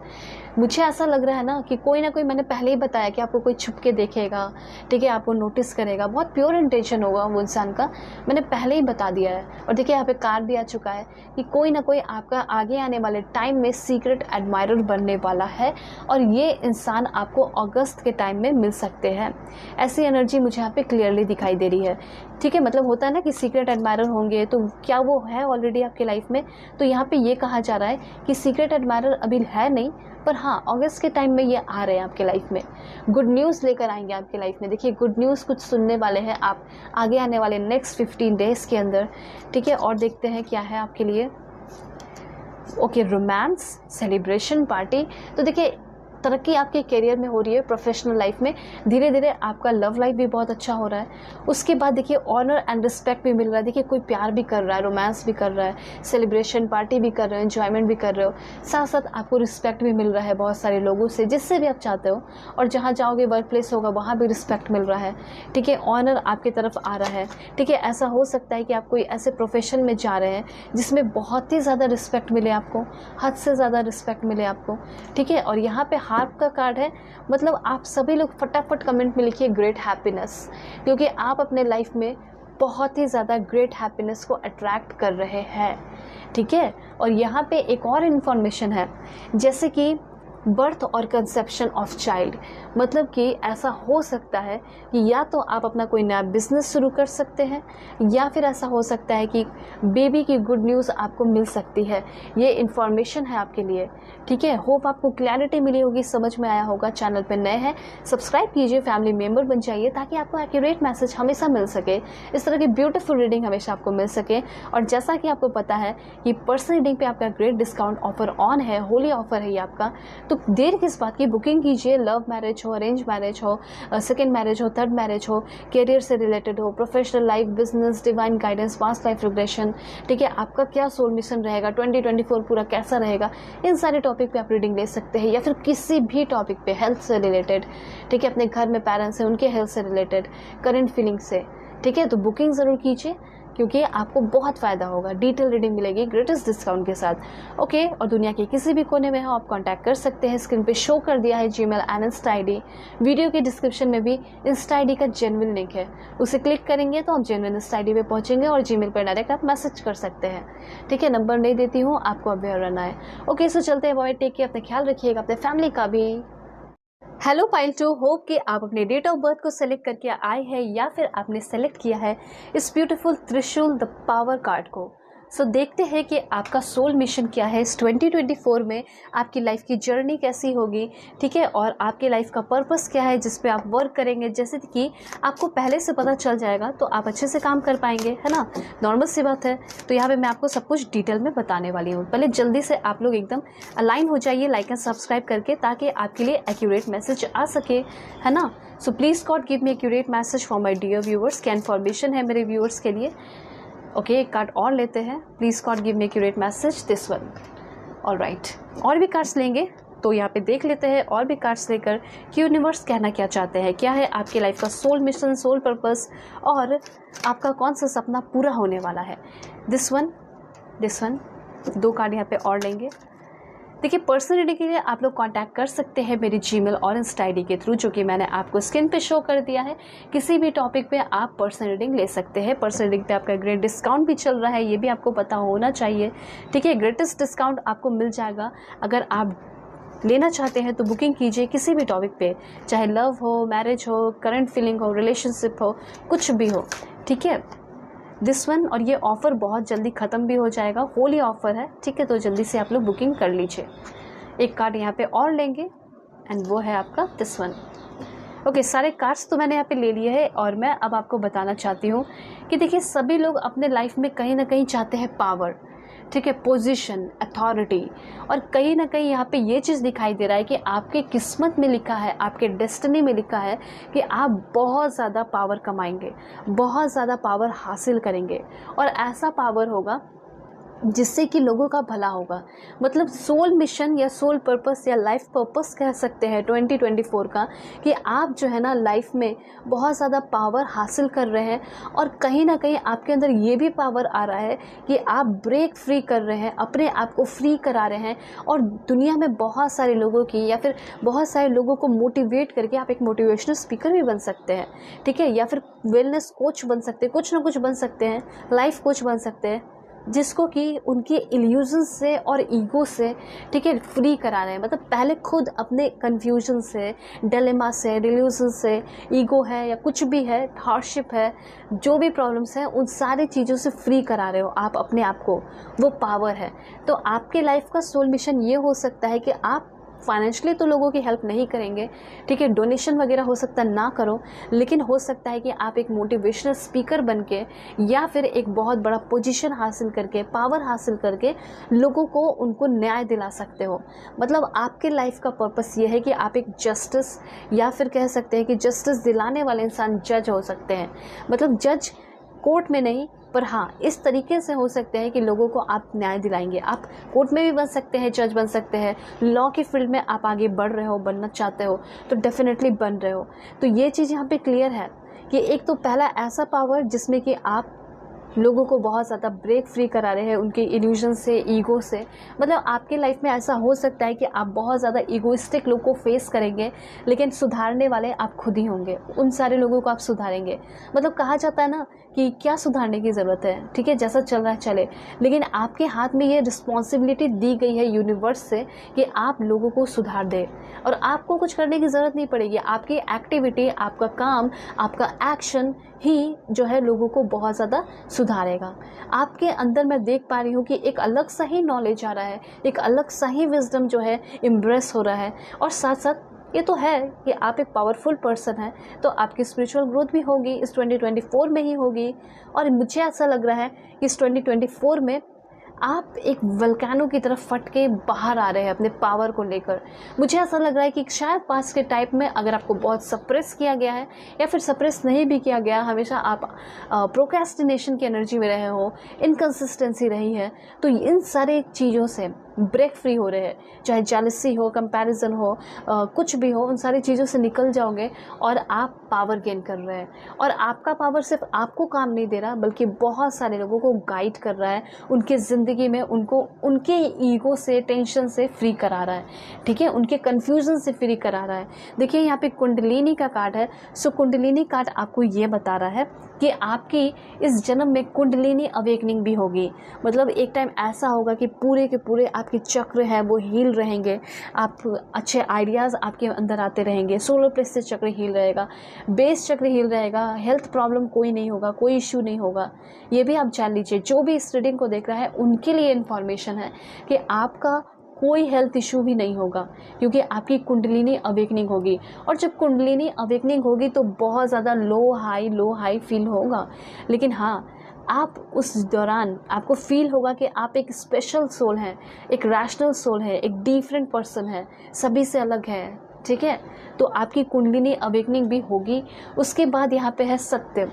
मुझे ऐसा लग रहा है ना कि कोई ना कोई, मैंने पहले ही बताया कि आपको कोई छुप के देखेगा, ठीक है, आपको नोटिस करेगा, बहुत प्योर इंटेंशन होगा वो इंसान का, मैंने पहले ही बता दिया है। और देखिए यहाँ पे कार्ड भी आ चुका है कि कोई ना कोई आपका आगे आने वाले टाइम में सीक्रेट एडमायरर बनने वाला है और ये इंसान आपको अगस्त के टाइम में मिल सकते हैं। ऐसी एनर्जी मुझे यहाँ पे क्लियरली दिखाई दे रही है, ठीक है। मतलब होता है ना कि सीक्रेट एडमायरर होंगे, तो क्या वो है ऑलरेडी आपके लाइफ में? तो यहाँ पे ये कहा जा रहा है कि सीक्रेट एडमायरर अभी है नहीं, पर हाँ अगस्त के टाइम में ये आ रहे हैं आपके लाइफ में, गुड न्यूज़ लेकर आएंगे आपके लाइफ में। देखिए गुड न्यूज़ कुछ सुनने वाले हैं आप आगे आने वाले नेक्स्ट 15 डेज़ के अंदर, ठीक है। और देखते हैं क्या है आपके लिए। Okay, romance, celebration, party. तो देखिए तरक्की आपके करियर में हो रही है, प्रोफेशनल लाइफ में धीरे धीरे आपका लव लाइफ भी बहुत अच्छा हो रहा है। उसके बाद देखिए ऑनर एंड रिस्पेक्ट भी मिल रहा है। देखिए कोई प्यार भी कर रहा है, रोमांस भी कर रहा है, सेलिब्रेशन, पार्टी भी कर रहे हो, एंजॉयमेंट भी कर रहे हो, साथ साथ आपको रिस्पेक्ट भी मिल रहा है बहुत सारे लोगों से, जिससे भी आप चाहते हो। और जहाँ जाओगे, वर्क प्लेस होगा, वहाँ भी रिस्पेक्ट मिल रहा है, ठीक है। ऑनर आपकी तरफ आ रहा है, ठीक है। ऐसा हो सकता है कि आप कोई ऐसे प्रोफेशन में जा रहे हैं जिसमें बहुत ही ज़्यादा रिस्पेक्ट मिले आपको, हद से ज़्यादा रिस्पेक्ट मिले आपको, ठीक है। और यहाँ पे हार्प का कार्ड है, मतलब आप सभी लोग फटाफट कमेंट में लिखिए ग्रेट हैप्पीनेस, क्योंकि आप अपने लाइफ में बहुत ही ज़्यादा ग्रेट हैप्पीनेस को अट्रैक्ट कर रहे हैं, ठीक है। और यहाँ पे एक और इन्फॉर्मेशन है जैसे कि बर्थ और कंसेप्शन ऑफ चाइल्ड, मतलब कि ऐसा हो सकता है कि या तो आप अपना कोई नया बिजनेस शुरू कर सकते हैं या फिर ऐसा हो सकता है कि बेबी की गुड न्यूज़ आपको मिल सकती है। ये इन्फॉर्मेशन है आपके लिए, ठीक है। होप आपको क्लैरिटी मिली होगी, समझ में आया होगा। चैनल पे नए हैं सब्सक्राइब कीजिए, फैमिली मेम्बर बन जाइए ताकि आपको एक्यूरेट मैसेज हमेशा मिल सके, इस तरह की ब्यूटीफुल रीडिंग हमेशा आपको मिल सके। और जैसा कि आपको पता है कि पर्सनल रीडिंग पे आपका ग्रेट डिस्काउंट ऑफर ऑन है, होली ऑफर है ये आपका, तो देर किस बात की, बुकिंग कीजिए। लव मैरिज हो, अरेंज मैरिज हो, सेकेंड मैरिज हो, थर्ड मैरिज हो, करियर से रिलेटेड हो, professional life, business, divine guidance, past life regression, ठीक है, आपका क्या सोल मिशन रहेगा, 2024 पूरा कैसा रहेगा, इन सारे टॉपिक पे आप रीडिंग ले सकते हैं। या फिर किसी भी टॉपिक पे हेल्थ से रिलेटेड, ठीक है, अपने घर में पेरेंट्स हैं उनके हेल्थ से रिलेटेड, करंट फीलिंग से, ठीक है, तो बुकिंग ज़रूर कीजिए क्योंकि आपको बहुत फ़ायदा होगा। डिटेल रीडिंग मिलेगी ग्रेटेस्ट डिस्काउंट के साथ। ओके, और दुनिया के किसी भी कोने में हो आप कांटेक्ट कर सकते हैं। स्क्रीन पे शो कर दिया है Gmail and Insta ID। Video के डिस्क्रिप्शन में भी इंस्टा ID का जेन्युइन लिंक है, उसे क्लिक करेंगे तो आप जेन्युइन इंस्टा ID पे पहुंचेंगे और जीमेल पर डायरेक्ट आप मैसेज कर सकते हैं। ठीक है, नंबर नहीं देती हूँ, आपको अवेयर रहना है। ओके, सो चलते हैं, बॉय टेक केयर, अपने ख्याल रखिएगा, अपने फैमिली का भी। हेलो पाइल 2, होप कि आप अपने डेट ऑफ बर्थ को सेलेक्ट करके आए हैं या फिर आपने सेलेक्ट किया है इस ब्यूटीफुल त्रिशूल द पावर कार्ड को। सो देखते हैं कि आपका सोल मिशन क्या है इस 2024 में, आपकी लाइफ की जर्नी कैसी होगी, ठीक है, और आपके लाइफ का पर्पस क्या है जिस पे आप वर्क करेंगे। जैसे कि आपको पहले से पता चल जाएगा तो आप अच्छे से काम कर पाएंगे, है ना, नॉर्मल सी बात है। तो यहाँ पे मैं आपको सब कुछ डिटेल में बताने वाली हूँ। पहले जल्दी से आप लोग एकदम अलाइन हो जाइए लाइक एंड सब्सक्राइब करके, ताकि आपके लिए एक्यूरेट मैसेज आ सके, है ना। So please God give me accurate message for my dear viewers. क्या इन्फॉर्मेशन है मेरे व्यूअर्स के लिए। ओके, एक कार्ड और लेते हैं। Please God give me accurate message, this one. All right, और भी कार्ड्स लेंगे तो यहाँ पे देख लेते हैं और भी कार्ड्स लेकर कि यूनिवर्स कहना क्या चाहते हैं, क्या है आपके लाइफ का सोल मिशन, सोल पर्पस, और आपका कौन सा सपना पूरा होने वाला है। दिस वन, दिस वन, दो कार्ड यहाँ पे और लेंगे। देखिए, पर्सनल रीडिंग के लिए आप लोग कांटेक्ट कर सकते हैं मेरी जीमेल और इंस्टा ID के थ्रू, जो कि मैंने आपको स्क्रीन पे शो कर दिया है। किसी भी टॉपिक पे आप पर्सनल रीडिंग ले सकते हैं। पर्सनल रीडिंग पे आपका ग्रेट डिस्काउंट भी चल रहा है, ये भी आपको पता होना चाहिए, ठीक है। ग्रेटेस्ट डिस्काउंट आपको मिल जाएगा। अगर आप लेना चाहते हैं तो बुकिंग कीजिए किसी भी टॉपिक पे, चाहे लव हो, मैरिज हो, करंट फीलिंग हो, रिलेशनशिप हो, कुछ भी हो, ठीक है। दिस वन, और ये ऑफ़र बहुत जल्दी ख़त्म भी हो जाएगा, होली ऑफ़र है, ठीक है, तो जल्दी से आप लोग बुकिंग कर लीजिए। एक कार्ड यहाँ पे और लेंगे एंड वो है आपका दिस वन। ओके, सारे कार्ड्स तो मैंने यहाँ पे ले लिए हैं और मैं अब आपको बताना चाहती हूँ कि देखिए, सभी लोग अपने लाइफ में कहीं ना कहीं चाहते हैं पावर, ठीक है, पोजीशन, अथॉरिटी, और कहीं ना कहीं यहाँ पे ये चीज़ दिखाई दे रहा है कि आपके किस्मत में लिखा है, आपके डेस्टिनी में लिखा है कि आप बहुत ज़्यादा पावर कमाएंगे, बहुत ज़्यादा पावर हासिल करेंगे, और ऐसा पावर होगा जिससे कि लोगों का भला होगा। मतलब सोल मिशन या सोल पर्पस या लाइफ पर्पस कह सकते हैं 2024 का, कि आप जो है ना लाइफ में बहुत ज़्यादा पावर हासिल कर रहे हैं, और कहीं ना कहीं आपके अंदर ये भी पावर आ रहा है कि आप ब्रेक फ्री कर रहे हैं, अपने आप को फ्री करा रहे हैं, और दुनिया में बहुत सारे लोगों की या फिर बहुत सारे लोगों को मोटिवेट करके आप एक मोटिवेशनल स्पीकर भी बन सकते हैं, ठीक है, या फिर वेलनेस कोच बन सकते हैं, कुछ ना कुछ बन सकते हैं, लाइफ कोच बन सकते हैं, जिसको कि उनके इल्यूजन से और ईगो से, ठीक है, फ्री करा रहे हैं। मतलब पहले खुद अपने कन्फ्यूजन से, डिलेमा से, डिल्यूजन से, ईगो है या कुछ भी है, हार्डशिप है, जो भी प्रॉब्लम्स हैं, उन सारी चीज़ों से फ्री करा रहे हो आप अपने आप को, वो पावर है। तो आपके लाइफ का सोल मिशन ये हो सकता है कि आप फाइनेंशियली तो लोगों की हेल्प नहीं करेंगे, ठीक है, डोनेशन वगैरह हो सकता है ना करो, लेकिन हो सकता है कि आप एक मोटिवेशनल स्पीकर बन के या फिर एक बहुत बड़ा पोजीशन हासिल करके, पावर हासिल करके लोगों को, उनको न्याय दिला सकते हो। मतलब आपके लाइफ का पर्पस ये है कि आप एक जस्टिस, या फिर कह सकते हैं कि जस्टिस दिलाने वाले इंसान जज हो सकते हैं। मतलब जज कोर्ट में नहीं, पर हाँ इस तरीके से हो सकते हैं कि लोगों को आप न्याय दिलाएंगे। आप कोर्ट में भी बन सकते हैं, जज बन सकते हैं, लॉ के फील्ड में आप आगे बढ़ रहे हो, बनना चाहते हो तो डेफिनेटली बन रहे हो। तो ये चीज़ यहाँ पे क्लियर है कि एक तो पहला ऐसा पावर जिसमें कि आप लोगों को बहुत ज़्यादा ब्रेक फ्री करा रहे हैं उनके इल्यूजन से, ईगो से। मतलब आपके लाइफ में ऐसा हो सकता है कि आप बहुत ज़्यादा ईगोइस्टिक लोग को फेस करेंगे, लेकिन सुधारने वाले आप खुद ही होंगे, उन सारे लोगों को आप सुधारेंगे। मतलब कहा जाता है ना कि क्या सुधारने की ज़रूरत है, ठीक है, जैसा चल रहा है चले, लेकिन आपके हाथ में ये रिस्पॉन्सिबिलिटी दी गई है यूनिवर्स से कि आप लोगों को सुधार दें, और आपको कुछ करने की ज़रूरत नहीं पड़ेगी। आपकी एक्टिविटी, आपका काम, आपका एक्शन ही जो है लोगों को बहुत ज़्यादा सुधारेगा। आपके अंदर मैं देख पा रही हूँ कि एक अलग सा ही नॉलेज आ रहा है, एक अलग सा ही विजडम जो है इम्प्रेस हो रहा है, और साथ साथ ये तो है कि आप एक पावरफुल पर्सन हैं, तो आपकी स्पिरिचुअल ग्रोथ भी होगी, इस 2024 में ही होगी। और मुझे ऐसा लग रहा है कि इस 2024 में आप एक वल्केनो की तरफ फट के बाहर आ रहे हैं अपने पावर को लेकर। मुझे ऐसा लग रहा है कि शायद पास्ट के टाइप में अगर आपको बहुत सप्रेस किया गया है या फिर सप्रेस नहीं भी किया गया, हमेशा आप प्रोक्रेस्टिनेशन की एनर्जी में रहे हो, इनकंसिस्टेंसी रही है, तो इन सारे चीज़ों से ब्रेक फ्री हो रहे हैं। चाहे जेलसी हो, कंपैरिजन हो, कुछ भी हो, उन सारी चीज़ों से निकल जाओगे और आप पावर गेन कर रहे हैं। और आपका पावर सिर्फ आपको काम नहीं दे रहा बल्कि बहुत सारे लोगों को गाइड कर रहा है, उनके ज़िंदगी में उनको उनके ईगो से, टेंशन से फ्री करा रहा है, ठीक है, उनके कन्फ्यूज़न से फ्री करा रहा है। देखिए यहाँ पे कुंडलिनी का कार्ड है। सो कुंडलिनी कार्ड आपको ये बता रहा है कि आपकी इस जन्म में कुंडलिनी अवेकनिंग भी होगी। मतलब एक टाइम ऐसा होगा कि पूरे के पूरे आपके चक्र हैं वो हील रहेंगे, आप अच्छे आइडियाज़ आपके अंदर आते रहेंगे, सोलर प्लेक्सस चक्र हील रहेगा, बेस चक्र हील रहेगा, हेल्थ प्रॉब्लम कोई नहीं होगा, कोई इश्यू नहीं होगा। ये भी आप जान लीजिए, जो भी इस रीडिंग को देख रहा है उनके लिए इन्फॉर्मेशन है कि आपका कोई हेल्थ इशू भी नहीं होगा क्योंकि आपकी कुंडलिनी अवेकनिंग होगी। और जब कुंडलिनी अवेकनिंग होगी तो बहुत ज़्यादा लो हाई फील होगा, लेकिन हाँ, आप उस दौरान आपको फील होगा कि आप एक स्पेशल सोल हैं, एक रैशनल सोल है, एक डिफरेंट पर्सन है, सभी से अलग है, ठीक है। तो आपकी कुंडलिनी अवेकनिंग भी होगी। उसके बाद यहाँ पे है सत्य।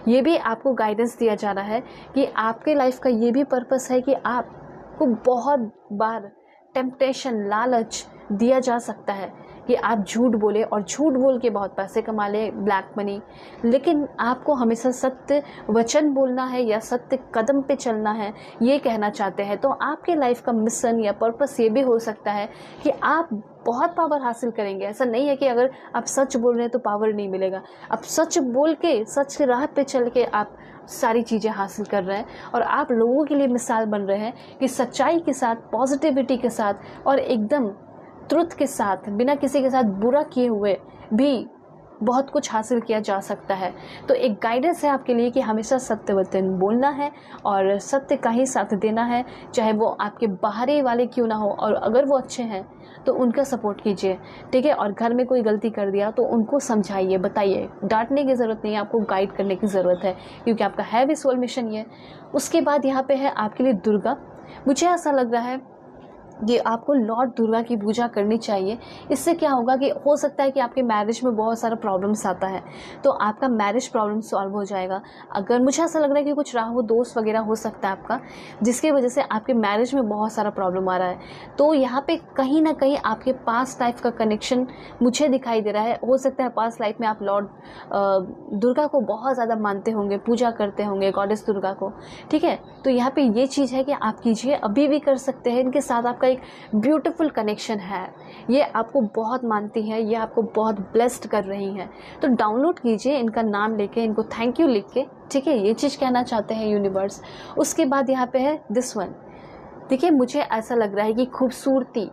ये भी आपको गाइडेंस दिया जा रहा है कि आपके लाइफ का ये भी पर्पस है कि आपको बहुत बार टेम्पटेशन, लालच दिया जा सकता है कि आप झूठ बोले और झूठ बोल के बहुत पैसे कमा ले, ब्लैक मनी, लेकिन आपको हमेशा सत्य वचन बोलना है या सत्य कदम पे चलना है, ये कहना चाहते हैं। तो आपके लाइफ का मिशन या पर्पस ये भी हो सकता है कि आप बहुत पावर हासिल करेंगे। ऐसा नहीं है कि अगर आप सच बोल रहे हैं तो पावर नहीं मिलेगा। आप सच बोल के, सच के राह पे चल के आप सारी चीज़ें हासिल कर रहे हैं और आप लोगों के लिए मिसाल बन रहे हैं कि सच्चाई के साथ, पॉजिटिविटी के साथ और एकदम ट्रुथ के साथ, बिना किसी के साथ बुरा किए हुए भी बहुत कुछ हासिल किया जा सकता है। तो एक गाइडेंस है आपके लिए कि हमेशा सत्य वचन बोलना है और सत्य का ही साथ देना है, चाहे वो आपके बाहरी वाले क्यों ना हो। और अगर वो अच्छे हैं तो उनका सपोर्ट कीजिए, ठीक है। और घर में कोई गलती कर दिया तो उनको समझाइए, बताइए। डांटने की ज़रूरत नहीं है, आपको गाइड करने की ज़रूरत है क्योंकि आपका है भी सोल मिशन ये। उसके बाद यहाँ पे है आपके लिए दुर्गा। मुझे ऐसा लग रहा है कि आपको लॉर्ड दुर्गा की पूजा करनी चाहिए। इससे क्या होगा कि हो सकता है कि आपके मैरिज में बहुत सारा प्रॉब्लम्स आता है तो आपका मैरिज प्रॉब्लम सॉल्व हो जाएगा। अगर मुझे ऐसा लग रहा है कि कुछ राहु दोष वगैरह हो सकता है आपका, जिसकी वजह से आपके मैरिज में बहुत सारा प्रॉब्लम आ रहा है, तो यहाँ पे कहीं ना कहीं आपके पास्ट लाइफ का कनेक्शन मुझे दिखाई दे रहा है। हो सकता है पास्ट लाइफ में आप लॉर्ड दुर्गा को बहुत ज़्यादा मानते होंगे, पूजा करते होंगे गॉडेस दुर्गा को, ठीक है। तो यहाँ पे ये चीज़ है कि आप कीजिए, अभी भी कर सकते हैं। इनके साथ आपका एक ब्यूटीफुल कनेक्शन है, ये आपको बहुत मानती है, ये आपको बहुत ब्लेस्ड कर रही हैं। तो डाउनलोड कीजिए इनका नाम लेके, इनको थैंक यू लिख के, ठीक है। ये चीज़ कहना चाहते हैं यूनिवर्स। उसके बाद यहाँ पे है दिस वन। देखिए मुझे ऐसा लग रहा है कि खूबसूरती,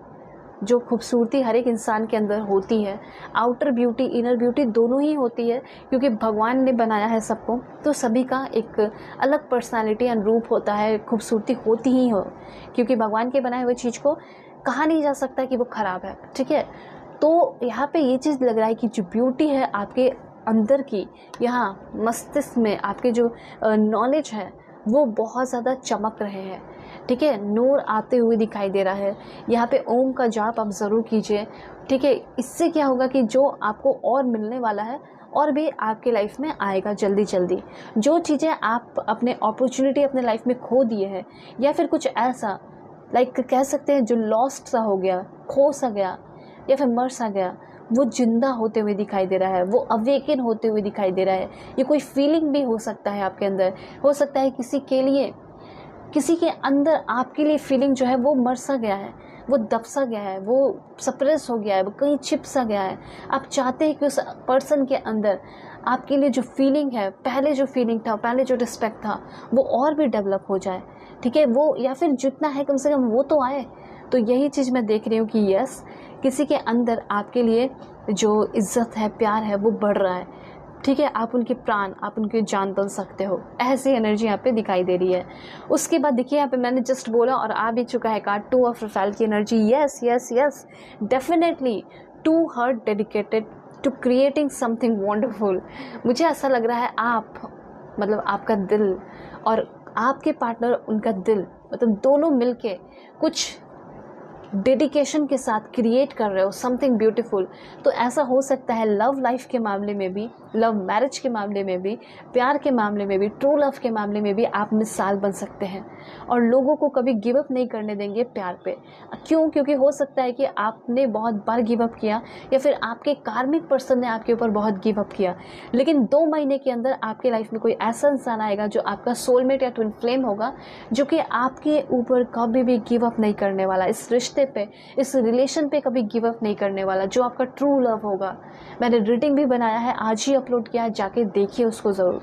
जो खूबसूरती हर एक इंसान के अंदर होती है, आउटर ब्यूटी, इनर ब्यूटी दोनों ही होती है क्योंकि भगवान ने बनाया है सबको, तो सभी का एक अलग पर्सनालिटी एंड रूप होता है। खूबसूरती होती ही हो क्योंकि भगवान के बनाए हुए चीज़ को कहा नहीं जा सकता कि वो ख़राब है, ठीक है। तो यहाँ पे ये चीज़ लग रहा है कि जो ब्यूटी है आपके अंदर की, यहाँ मस्तिष्क में आपके जो नॉलेज है वो बहुत ज़्यादा चमक रहे हैं, ठीक है। नूर आते हुए दिखाई दे रहा है। यहाँ पे ओम का जाप आप ज़रूर कीजिए, ठीक है। इससे क्या होगा कि जो आपको और मिलने वाला है और भी आपके लाइफ में आएगा जल्दी जल्दी। जो चीज़ें आप अपने अपॉर्चुनिटी अपने लाइफ में खो दिए हैं या फिर कुछ ऐसा लाइक कह सकते हैं जो लॉस्ट सा हो गया, खो सा गया या फिर मर सा गया, वो जिंदा होते हुए दिखाई दे रहा है, वो अवेकन होते हुए दिखाई दे रहा है। ये कोई फीलिंग भी हो सकता है आपके अंदर, हो सकता है किसी के लिए, किसी के अंदर आपके लिए फीलिंग जो है वो मर सा गया है, वो दब सा गया है, वो सप्रेस हो गया है, वो कहीं छिप सा गया है। आप चाहते हैं कि उस पर्सन के अंदर आपके लिए जो फीलिंग है, पहले जो फीलिंग था, पहले जो रिस्पेक्ट था, वो और भी डेवलप हो जाए, ठीक है। वो या फिर जितना है कम से कम वो तो आए। तो यही चीज़ मैं देख रही हूँ कि यस, किसी के अंदर आपके लिए जो इज्जत है, प्यार है, वो बढ़ रहा है, ठीक है। आप उनके प्राण, आप उनकी जान बन सकते हो, ऐसी एनर्जी यहाँ पे दिखाई दे रही है। उसके बाद देखिए यहाँ पे मैंने जस्ट बोला और आ भी चुका है कार्ड 2 ऑफ रफेल की एनर्जी। Yes yes yes, definitely 2 heart dedicated to creating something wonderful. मुझे ऐसा लग रहा है आप, मतलब आपका दिल और आपके पार्टनर, उनका दिल, मतलब दोनों मिलके कुछ डेडिकेशन के साथ क्रिएट कर रहे हो समथिंग ब्यूटीफुल, तो ऐसा हो सकता है लव लाइफ के मामले में भी, लव मैरिज के मामले में भी, प्यार के मामले में भी, ट्रू लव के मामले में भी आप मिसाल बन सकते हैं और लोगों को कभी गिव अप नहीं करने देंगे प्यार पे। क्यों? क्योंकि हो सकता है कि आपने बहुत बार गिव अप किया या फिर आपके कार्मिक पर्सन ने आपके ऊपर बहुत गिव अप किया, लेकिन 2 महीने के अंदर आपके लाइफ में कोई ऐसा इंसान आएगा जो आपका सोलमेट या ट्विन फ्लेम होगा, जो कि आपके ऊपर कभी भी गिव अप नहीं करने वाला, इस रिश्ते पे, इस रिलेशन पे कभी गिव अप नहीं करने वाला, जो आपका ट्रू लव होगा। मैंने रीडिंग भी बनाया है, आज ही अपलोड किया है, जाके देखिए उसको ज़रूर।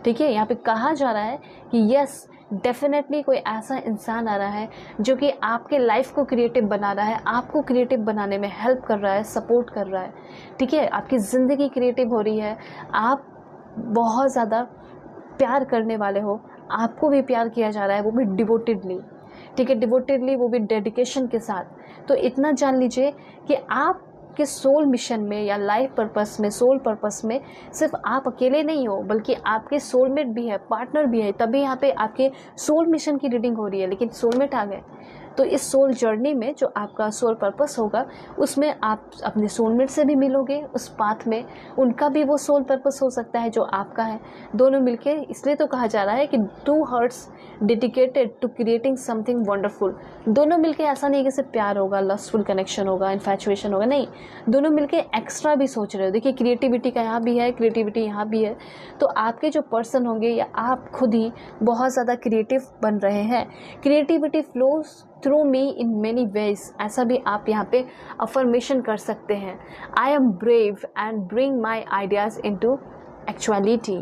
ठीक है, यहाँ पे कहा जा रहा है कि यस, डेफिनेटली कोई ऐसा इंसान आ रहा है जो कि आपके लाइफ को क्रिएटिव बना रहा है, आपको क्रिएटिव बनाने में हेल्प कर रहा है, सपोर्ट कर रहा है। ठीक है, आपकी ज़िंदगी क्रिएटिव हो रही है, आप बहुत ज़्यादा प्यार करने वाले हो, आपको भी प्यार किया जा रहा है, वो भी डिवोटेडली। ठीक है, डिवोटेडली, वो भी डेडिकेशन के साथ। तो इतना जान लीजिए कि आप के सोल मिशन में या लाइफ पर्पस में, सोल पर्पस में सिर्फ आप अकेले नहीं हो, बल्कि आपके सोलमेट भी है, पार्टनर भी है, तभी यहाँ पे आपके सोल मिशन की रीडिंग हो रही है। लेकिन सोलमेट आ गए तो इस सोल जर्नी में जो आपका सोल पर्पस होगा, उसमें आप अपने सोलमेट से भी मिलोगे, उस पाथ में उनका भी वो सोल पर्पस हो सकता है जो आपका है, दोनों मिलके। इसलिए तो कहा जा रहा है कि 2 hearts dedicated to creating something wonderful. दोनों मिलके, ऐसा नहीं कि सिर्फ प्यार होगा, लस्टफुल कनेक्शन होगा, इन्फैचुएशन होगा, नहीं, दोनों मिलके एक्स्ट्रा भी सोच रहे हो। देखिए, क्रिएटिविटी का यहाँ भी है, क्रिएटिविटी यहाँ भी है। तो आपके जो पर्सन होंगे या आप खुद ही बहुत ज़्यादा क्रिएटिव बन रहे हैं। Creativity flows through me in many ways, ऐसा भी आप यहाँ पे अफर्मेशन कर सकते हैं। I am brave and bring my ideas into actuality.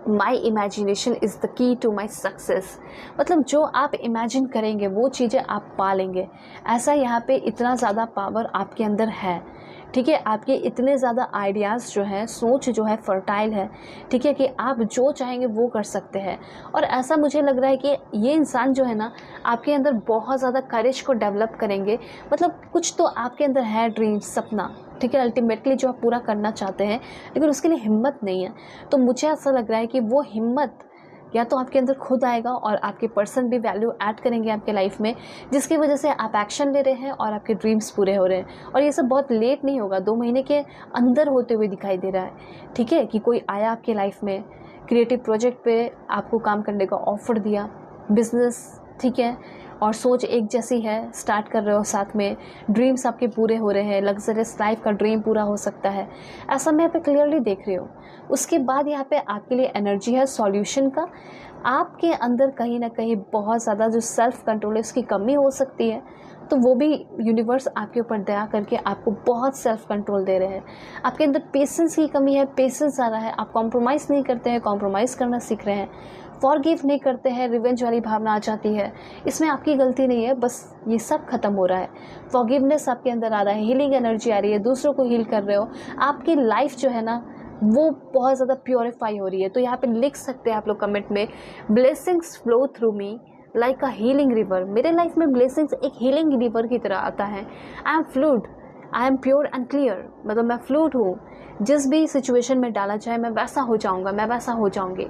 My imagination is the key to my success. मतलब जो आप इमेजिन करेंगे वो चीज़ें आप पा लेंगे। ऐसा यहाँ पे इतना ज़्यादा पावर आपके अंदर है। ठीक है, आपके इतने ज़्यादा आइडियाज़ जो हैं, सोच जो है फर्टाइल है। ठीक है, कि आप जो चाहेंगे वो कर सकते हैं। और ऐसा मुझे लग रहा है कि ये इंसान जो है ना, आपके अंदर बहुत ज़्यादा करेज को डेवलप करेंगे। मतलब कुछ तो आपके अंदर है, ड्रीम, सपना, ठीक है, अल्टीमेटली जो आप पूरा करना चाहते हैं, लेकिन उसके लिए हिम्मत नहीं है। तो मुझे ऐसा लग रहा है कि वो हिम्मत या तो आपके अंदर खुद आएगा और आपके पर्सन भी वैल्यू ऐड करेंगे आपके लाइफ में, जिसकी वजह से आप एक्शन ले रहे हैं और आपके ड्रीम्स पूरे हो रहे हैं। और ये सब बहुत लेट नहीं होगा, 2 महीने के अंदर होते हुए दिखाई दे रहा है। ठीक है, कि कोई आया आपके लाइफ में, क्रिएटिव प्रोजेक्ट पे आपको काम करने का ऑफर दिया, बिजनेस, ठीक है, और सोच एक जैसी है, स्टार्ट कर रहे हो साथ में, ड्रीम्स आपके पूरे हो रहे हैं, लग्जरियस लाइफ का ड्रीम पूरा हो सकता है, ऐसा मैं यहाँ पे क्लियरली देख रही हूँ। उसके बाद यहाँ पे आपके लिए एनर्जी है सॉल्यूशन का। आपके अंदर कहीं ना कहीं बहुत ज़्यादा जो सेल्फ कंट्रोल है उसकी कमी हो सकती है, तो वो भी यूनिवर्स आपके ऊपर दया करके आपको बहुत सेल्फ कंट्रोल दे रहे हैं। आपके अंदर पेशेंस की कमी है, पेशेंस आ रहा है, आप कॉम्प्रोमाइज़ नहीं करते हैं, कॉम्प्रोमाइज़ करना सीख रहे हैं, फॉरगिव नहीं करते हैं, रिवेंज वाली भावना आ जाती है। इसमें आपकी गलती नहीं है, बस ये सब खत्म हो रहा है। फॉरगिवनेस आपके अंदर आ रहा है, हीलिंग एनर्जी आ रही है, दूसरों को हील कर रहे हो, आपकी लाइफ जो है ना वो बहुत ज़्यादा प्योरीफाई हो रही है। तो यहाँ पे लिख सकते हैं आप लोग कमेंट में, blessings flow through me like a healing river. मेरे लाइफ में ब्लेसिंग्स एक हीलिंग रिवर की तरह आता है। I am fluid, I am pure and clear, मतलब मैं फ्लूड हूँ, जिस भी सिचुएशन में डाला जाए मैं वैसा हो जाऊँगा, मैं वैसा हो जाऊँगी।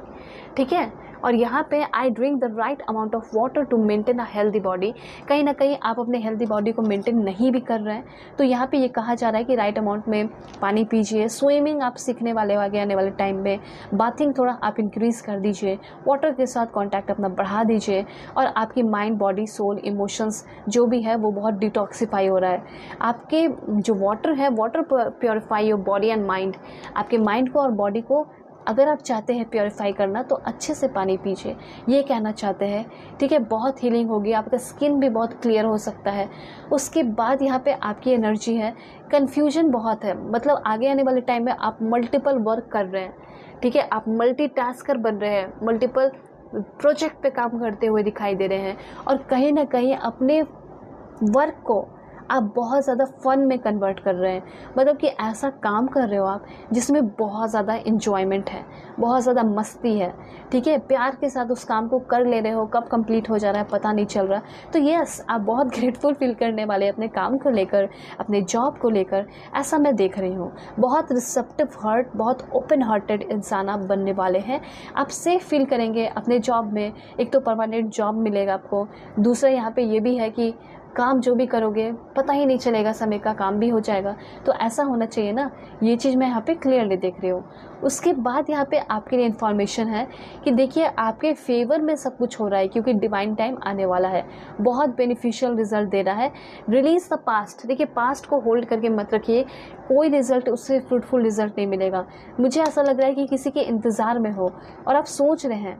ठीक है, और यहाँ पे I drink the right amount of water to maintain a healthy body. कहीं ना कहीं आप अपने हेल्दी बॉडी को मेंटेन नहीं भी कर रहे हैं, तो यहाँ पे ये कहा जा रहा है कि राइट अमाउंट में पानी पीजिए। स्विमिंग आप सीखने वाले हो आगे आने वाले टाइम में, बाथिंग थोड़ा आप इंक्रीज़ कर दीजिए, वाटर के साथ कॉन्टैक्ट अपना बढ़ा दीजिए, और आपकी माइंड, बॉडी, सोल, इमोशंस जो भी है वो बहुत डिटॉक्सीफाई हो रहा है। आपके जो वाटर है, water purify your body and mind. आपके माइंड को और बॉडी को अगर आप चाहते हैं प्योरीफाई करना तो अच्छे से पानी पीजिए, ये कहना चाहते हैं। ठीक है, बहुत हीलिंग होगी, आपका स्किन भी बहुत क्लियर हो सकता है। उसके बाद यहाँ पे आपकी एनर्जी है, कन्फ्यूजन बहुत है, मतलब आगे आने वाले टाइम में आप मल्टीपल वर्क कर रहे हैं। ठीक है, आप मल्टीटास्कर बन रहे हैं, मल्टीपल प्रोजेक्ट पे काम करते हुए दिखाई दे रहे हैं, और कहीं ना कहीं अपने वर्क को, आप बहुत ज़्यादा फ़न में कन्वर्ट कर रहे हैं, मतलब कि ऐसा काम कर रहे हो आप जिसमें बहुत ज़्यादा इन्जॉयमेंट है, बहुत ज़्यादा मस्ती है, ठीक है, प्यार के साथ उस काम को कर ले रहे हो, कब कंप्लीट हो जा रहा है पता नहीं चल रहा। तो यस, आप बहुत ग्रेटफुल फील करने वाले अपने काम को लेकर, अपने जॉब को लेकर, ऐसा मैं देख रही हूँ। बहुत रिसेप्टिव हार्ट, बहुत ओपन हार्टेड इंसान आप बनने वाले हैं। आप सेफ फील करेंगे अपने जॉब में, एक तो परमानेंट जॉब मिलेगा आपको, दूसरा यहाँ पे ये भी है कि काम जो भी करोगे पता ही नहीं चलेगा, समय का काम भी हो जाएगा। तो ऐसा होना चाहिए ना, ये चीज़ मैं यहाँ पे क्लियरली देख रही हूँ। उसके बाद यहाँ पे आपके लिए इन्फॉर्मेशन है कि देखिए आपके फेवर में सब कुछ हो रहा है, क्योंकि डिवाइन टाइम आने वाला है, बहुत बेनिफिशियल रिजल्ट दे रहा है। रिलीज द पास्ट, देखिए पास्ट को होल्ड करके मत रखिए, कोई रिजल्ट उससे फ्रूटफुल रिजल्ट नहीं मिलेगा। मुझे ऐसा लग रहा है कि किसी के इंतज़ार में हो और आप सोच रहे हैं,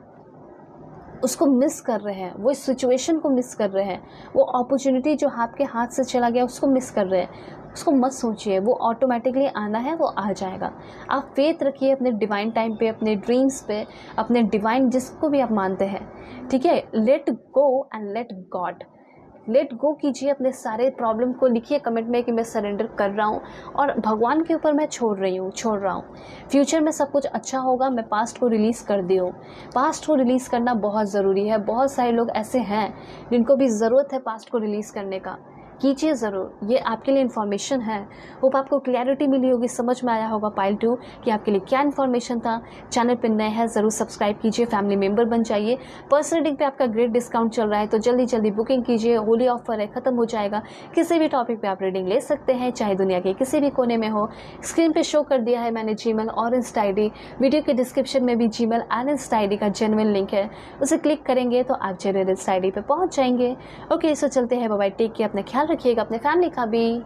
उसको मिस कर रहे हैं, वो इस सिचुएशन को मिस कर रहे हैं, वो अपॉर्चुनिटी जो आपके हाथ से चला गया उसको मिस कर रहे हैं। उसको मत सोचिए, वो ऑटोमेटिकली आना है, वो आ जाएगा। आप फेथ रखिए अपने डिवाइन टाइम पे, अपने ड्रीम्स पे, अपने डिवाइन जिसको भी आप मानते हैं, ठीक है। Let go and let God, let go कीजिए अपने सारे प्रॉब्लम को, लिखिए कमेंट में कि मैं सरेंडर कर रहा हूँ और भगवान के ऊपर मैं छोड़ रहा हूँ। फ्यूचर में सब कुछ अच्छा होगा, मैं पास्ट को रिलीज़ कर दी हूँ। पास्ट को रिलीज़ करना बहुत ज़रूरी है। बहुत सारे लोग ऐसे हैं जिनको भी ज़रूरत है पास्ट को रिलीज़ करने का, कीजिए ज़रूर। ये आपके लिए इन्फॉर्मेशन है। होप आपको क्लैरिटी मिली होगी, समझ में आया होगा पाइल 2 कि आपके लिए क्या इन्फॉर्मेशन था। चैनल पर नए हैं ज़रूर सब्सक्राइब कीजिए, फैमिली मेंबर बन जाइए। पर्सनल रीडिंग पे आपका ग्रेट डिस्काउंट चल रहा है, तो जल्दी जल्दी बुकिंग कीजिए, होली ऑफर है, ख़त्म हो जाएगा। किसी भी टॉपिक पे आप रीडिंग ले सकते हैं, चाहे दुनिया के किसी भी कोने में हो। स्क्रीन पे शो कर दिया है मैंने जीमेल और इंस्टा ID, वीडियो के डिस्क्रिप्शन में भी जीमेल एंड इंस्टा ID का जेन्युइन लिंक है, उसे क्लिक करेंगे तो आप जेन्युइन इंस्टा ID पे पहुंच जाएंगे। ओके, सो चलते हैं, बाय बाय, टेक केयर, अपने ख्याल रखिएगा, अपने फैमिली का भी।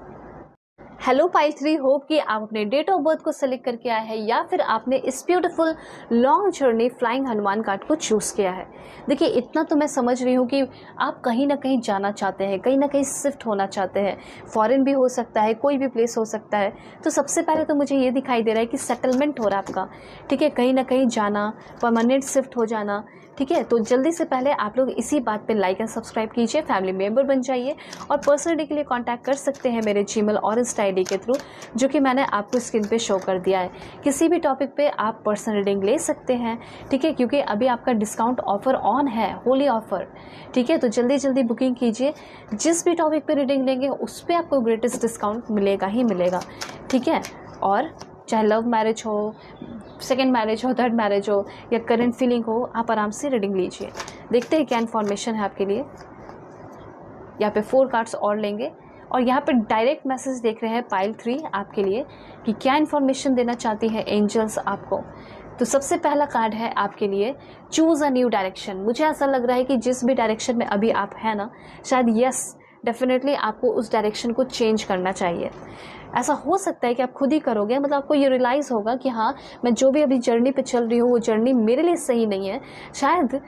हेलो पाइल 3, होप कि आप अपने डेट ऑफ बर्थ को सेलेक्ट करके आए हैं या फिर आपने इस beautiful long journey flying Hanuman card को चूज़ किया है। देखिए इतना तो मैं समझ रही हूँ कि आप कहीं ना कहीं जाना चाहते हैं, कहीं ना कहीं शिफ्ट होना चाहते हैं। फॉरेन भी हो सकता है, कोई भी प्लेस हो सकता है। तो सबसे पहले तो मुझे ये दिखाई दे रहा है कि सेटलमेंट हो रहा है आपका, ठीक है, कहीं ना कहीं जाना, परमानेंट शिफ्ट हो जाना, ठीक है। तो जल्दी से पहले आप लोग इसी बात पे लाइक एंड सब्सक्राइब कीजिए, फैमिली मेंबर बन जाइए और पर्सनल रीडिंग के लिए कांटेक्ट कर सकते हैं मेरे जीमेल और इंस्टा ID के थ्रू, जो कि मैंने आपको स्क्रीन पे शो कर दिया है। किसी भी टॉपिक पे आप पर्सनल रीडिंग ले सकते हैं, ठीक है, क्योंकि अभी आपका डिस्काउंट ऑफर ऑन है, होली ऑफर, ठीक है। तो जल्दी जल्दी बुकिंग कीजिए, जिस भी टॉपिक पे रीडिंग लेंगे उस पर आपको ग्रेटेस्ट डिस्काउंट मिलेगा ही मिलेगा, ठीक है। और चाहे लव मैरिज हो, सेकेंड मैरिज हो, थर्ड मैरिज हो या करेंट फीलिंग हो, आप आराम से रीडिंग लीजिए। देखते हैं क्या इन्फॉर्मेशन है आपके लिए। यहाँ पे 4 कार्ड्स और लेंगे और यहाँ पे डायरेक्ट मैसेज देख रहे हैं पाइल 3 आपके लिए कि क्या इन्फॉर्मेशन देना चाहती है एंजल्स आपको। तो सबसे पहला कार्ड है आपके लिए, चूज़ अ न्यू डायरेक्शन। मुझे ऐसा लग रहा है कि जिस भी डायरेक्शन में अभी आप हैं ना, शायद यस डेफिनेटली आपको उस डायरेक्शन को चेंज करना चाहिए। ऐसा हो सकता है कि आप खुद ही करोगे, मतलब आपको ये रियलाइज़ होगा कि हाँ, मैं जो भी अभी जर्नी पे चल रही हूँ वो जर्नी मेरे लिए सही नहीं है, शायद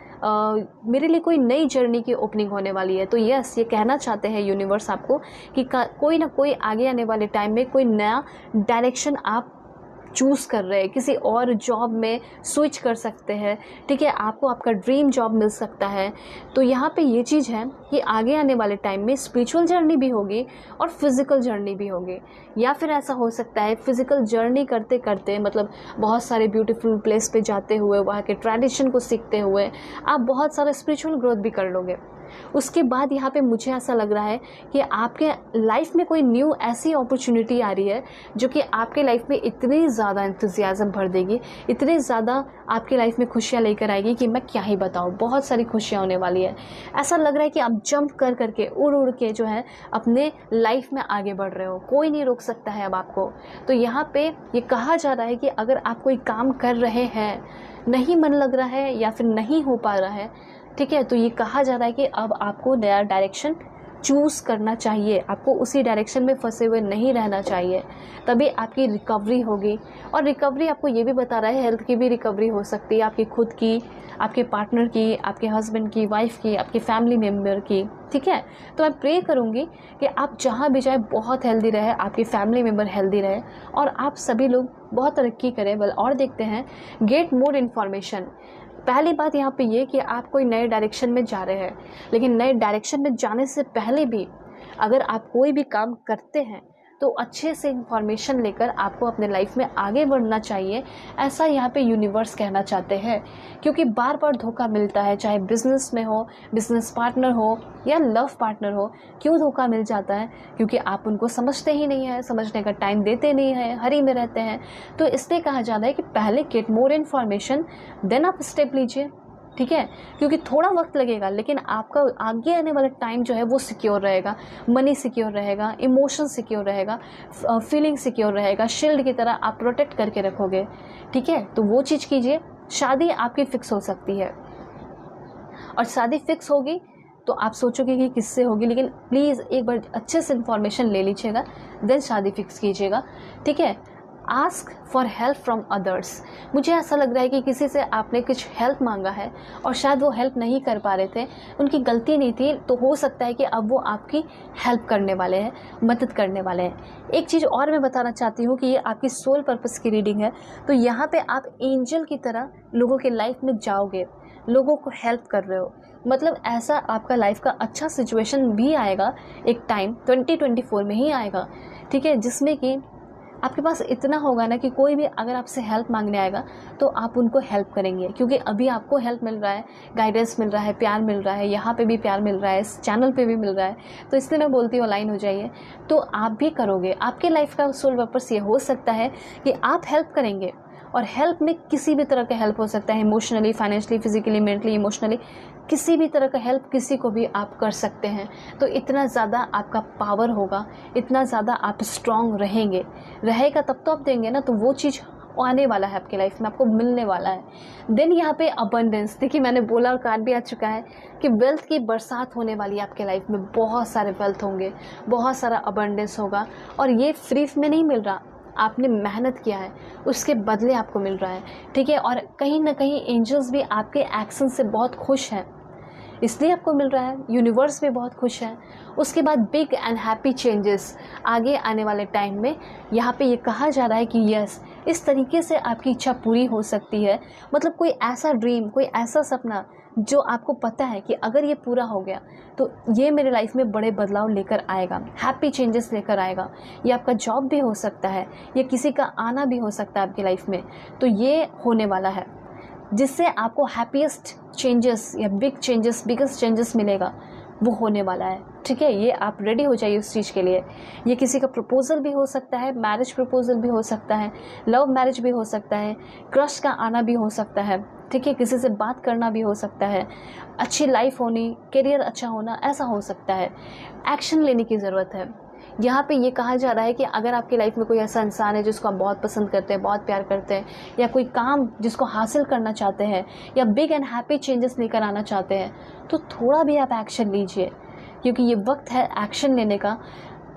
मेरे लिए कोई नई जर्नी की ओपनिंग होने वाली है। तो यस, ये कहना चाहते हैं यूनिवर्स आपको कि कोई ना कोई आगे आने वाले टाइम में कोई नया डायरेक्शन आप चूज़ कर रहे हैं, किसी और जॉब में स्विच कर सकते हैं, ठीक है, आपको आपका ड्रीम जॉब मिल सकता है। तो यहाँ पे ये चीज़ है कि आगे आने वाले टाइम में स्पिरिचुअल जर्नी भी होगी और फिज़िकल जर्नी भी होगी, या फिर ऐसा हो सकता है फिज़िकल जर्नी करते करते, मतलब बहुत सारे ब्यूटीफुल प्लेस पे जाते हुए, वहाँ के ट्रेडिशन को सीखते हुए आप बहुत सारा स्पिरिचुअल ग्रोथ भी कर लोगे। उसके बाद यहाँ पे मुझे ऐसा लग रहा है कि आपके लाइफ में कोई न्यू ऐसी अपॉर्चुनिटी आ रही है जो कि आपके लाइफ में इतनी ज़्यादा एंथुसियाज्म भर देगी, इतनी ज़्यादा आपकी लाइफ में खुशियाँ लेकर आएगी कि मैं क्या ही बताऊँ। बहुत सारी खुशियाँ होने वाली है। ऐसा लग रहा है कि आप जंप कर करके, उड़ उड़ के जो है अपने लाइफ में आगे बढ़ रहे हो, कोई नहीं रोक सकता है अब आपको। तो यहाँ पे ये कहा जा रहा है कि अगर आप कोई काम कर रहे हैं, नहीं मन लग रहा है या फिर नहीं हो पा रहा है, ठीक है, तो ये कहा जा रहा है कि अब आपको नया डायरेक्शन चूज़ करना चाहिए, आपको उसी डायरेक्शन में फंसे हुए नहीं रहना चाहिए, तभी आपकी रिकवरी होगी। और रिकवरी आपको ये भी बता रहा है, हेल्थ की भी रिकवरी हो सकती है, आपकी खुद की, आपके पार्टनर की, आपके हस्बैंड की, वाइफ की, आपकी फैमिली मेम्बर की, ठीक है। तो मैं प्रे करूँगी कि आप जहाँ भी जाए बहुत हेल्दी रहे, आपकी फैमिली मेम्बर हेल्दी रहे और आप सभी लोग बहुत तरक्की करें। और देखते हैं, गेट मोर इन्फॉर्मेशन। पहली बात यहाँ पे ये कि आप कोई नए डायरेक्शन में जा रहे हैं, लेकिन नए डायरेक्शन में जाने से पहले भी अगर आप कोई भी काम करते हैं तो अच्छे से इंफॉर्मेशन लेकर आपको अपने लाइफ में आगे बढ़ना चाहिए, ऐसा यहाँ पे यूनिवर्स कहना चाहते हैं। क्योंकि बार बार धोखा मिलता है, चाहे बिजनेस में हो, बिजनेस पार्टनर हो या लव पार्टनर हो। क्यों धोखा मिल जाता है? क्योंकि आप उनको समझते ही नहीं है, समझने का टाइम देते नहीं हैं, हरी में रहते हैं। तो इसलिए कहा जाता है कि पहले गेट मोर इन्फॉर्मेशन देन आप स्टेप लीजिए, ठीक है। क्योंकि थोड़ा वक्त लगेगा लेकिन आपका आगे आने वाला टाइम जो है वो सिक्योर रहेगा, मनी सिक्योर रहेगा, इमोशन सिक्योर रहेगा, फीलिंग सिक्योर रहेगा, शील्ड की तरह आप प्रोटेक्ट करके रखोगे, ठीक है। तो वो चीज़ कीजिए। शादी आपकी फिक्स हो सकती है, और शादी फिक्स होगी तो आप सोचोगे कि किससे होगी, लेकिन प्लीज़ एक बार अच्छे से इन्फॉर्मेशन ले लीजिएगा, देन शादी फिक्स कीजिएगा, ठीक है। Ask for help from others. मुझे ऐसा लग रहा है कि किसी से आपने कुछ हेल्प मांगा है और शायद वो हेल्प नहीं कर पा रहे थे, उनकी गलती नहीं थी, तो हो सकता है कि अब वो आपकी हेल्प करने वाले हैं, मदद करने वाले हैं। एक चीज़ और मैं बताना चाहती हूँ कि ये आपकी सोल पर्पस की रीडिंग है। तो यहाँ पे आप एंजल की तरह लोगों के लाइफ में जाओगे, लोगों को हेल्प कर रहे हो, मतलब ऐसा आपका लाइफ का अच्छा सिचुएशन भी आएगा एक टाइम 2024 में ही आएगा, ठीक है, जिसमें कि आपके पास इतना होगा ना कि कोई भी अगर आपसे हेल्प मांगने आएगा तो आप उनको हेल्प करेंगे। क्योंकि अभी आपको हेल्प मिल रहा है, गाइडेंस मिल रहा है, प्यार मिल रहा है, यहाँ पे भी प्यार मिल रहा है, इस चैनल पे भी मिल रहा है। तो इसलिए मैं बोलती हूँ अलाइन हो जाइए, तो आप भी करोगे। आपके लाइफ का सोल पर्पस ये हो सकता है कि आप हेल्प करेंगे, और हेल्प में किसी भी तरह का हेल्प हो सकता है, emotionally, financially, physically, mentally, emotionally, किसी भी तरह का हेल्प किसी को भी आप कर सकते हैं। तो इतना ज़्यादा आपका पावर होगा, इतना ज़्यादा आप स्ट्रॉन्ग रहेगा तब तो आप देंगे ना, तो वो चीज़ आने वाला है आपके लाइफ में, आपको मिलने वाला है। देन यहाँ पे अबंडेंस, देखिए मैंने बोला और कार्ड भी आ चुका है कि वेल्थ की बरसात होने वाली है आपके लाइफ में, बहुत सारे वेल्थ होंगे, बहुत सारा अबंडेंस होगा, और ये फ्री में नहीं मिल रहा, आपने मेहनत किया है उसके बदले आपको मिल रहा है, ठीक है। और कहीं ना कहीं एंजल्स भी आपके एक्शन से बहुत खुश हैं, इसलिए आपको मिल रहा है, यूनिवर्स भी बहुत खुश है। उसके बाद बिग एंड हैप्पी चेंजेस आगे आने वाले टाइम में यहाँ पे ये कहा जा रहा है कि यस, इस तरीके से आपकी इच्छा पूरी हो सकती है। मतलब कोई ऐसा ड्रीम, कोई ऐसा सपना जो आपको पता है कि अगर ये पूरा हो गया तो ये मेरे लाइफ में बड़े बदलाव लेकर आएगा, हैप्पी चेंजेस लेकर आएगा। ये आपका जॉब भी हो सकता है, ये किसी का आना भी हो सकता है आपकी लाइफ में, तो ये होने वाला है जिससे आपको हैप्पीएस्ट चेंजेस या बिग चेंजेस, बिगेस्ट चेंजेस मिलेगा, वो होने वाला है, ठीक है। ये आप रेडी हो जाइए उस चीज़ के लिए। ये किसी का प्रपोजल भी हो सकता है, मैरिज प्रपोजल भी हो सकता है, लव मैरिज भी हो सकता है, क्रश का आना भी हो सकता है, ठीक है, किसी से बात करना भी हो सकता है, अच्छी लाइफ होनी, करियर अच्छा होना, ऐसा हो सकता है। एक्शन लेने की ज़रूरत है। यहाँ पे ये कहा जा रहा है कि अगर आपकी लाइफ में कोई ऐसा इंसान है जिसको आप बहुत पसंद करते हैं, बहुत प्यार करते हैं, या कोई काम जिसको हासिल करना चाहते हैं, या बिग एंड हैप्पी चेंजेस लेकर आना चाहते हैं, तो थोड़ा भी आप एक्शन लीजिए, क्योंकि ये वक्त है एक्शन लेने का।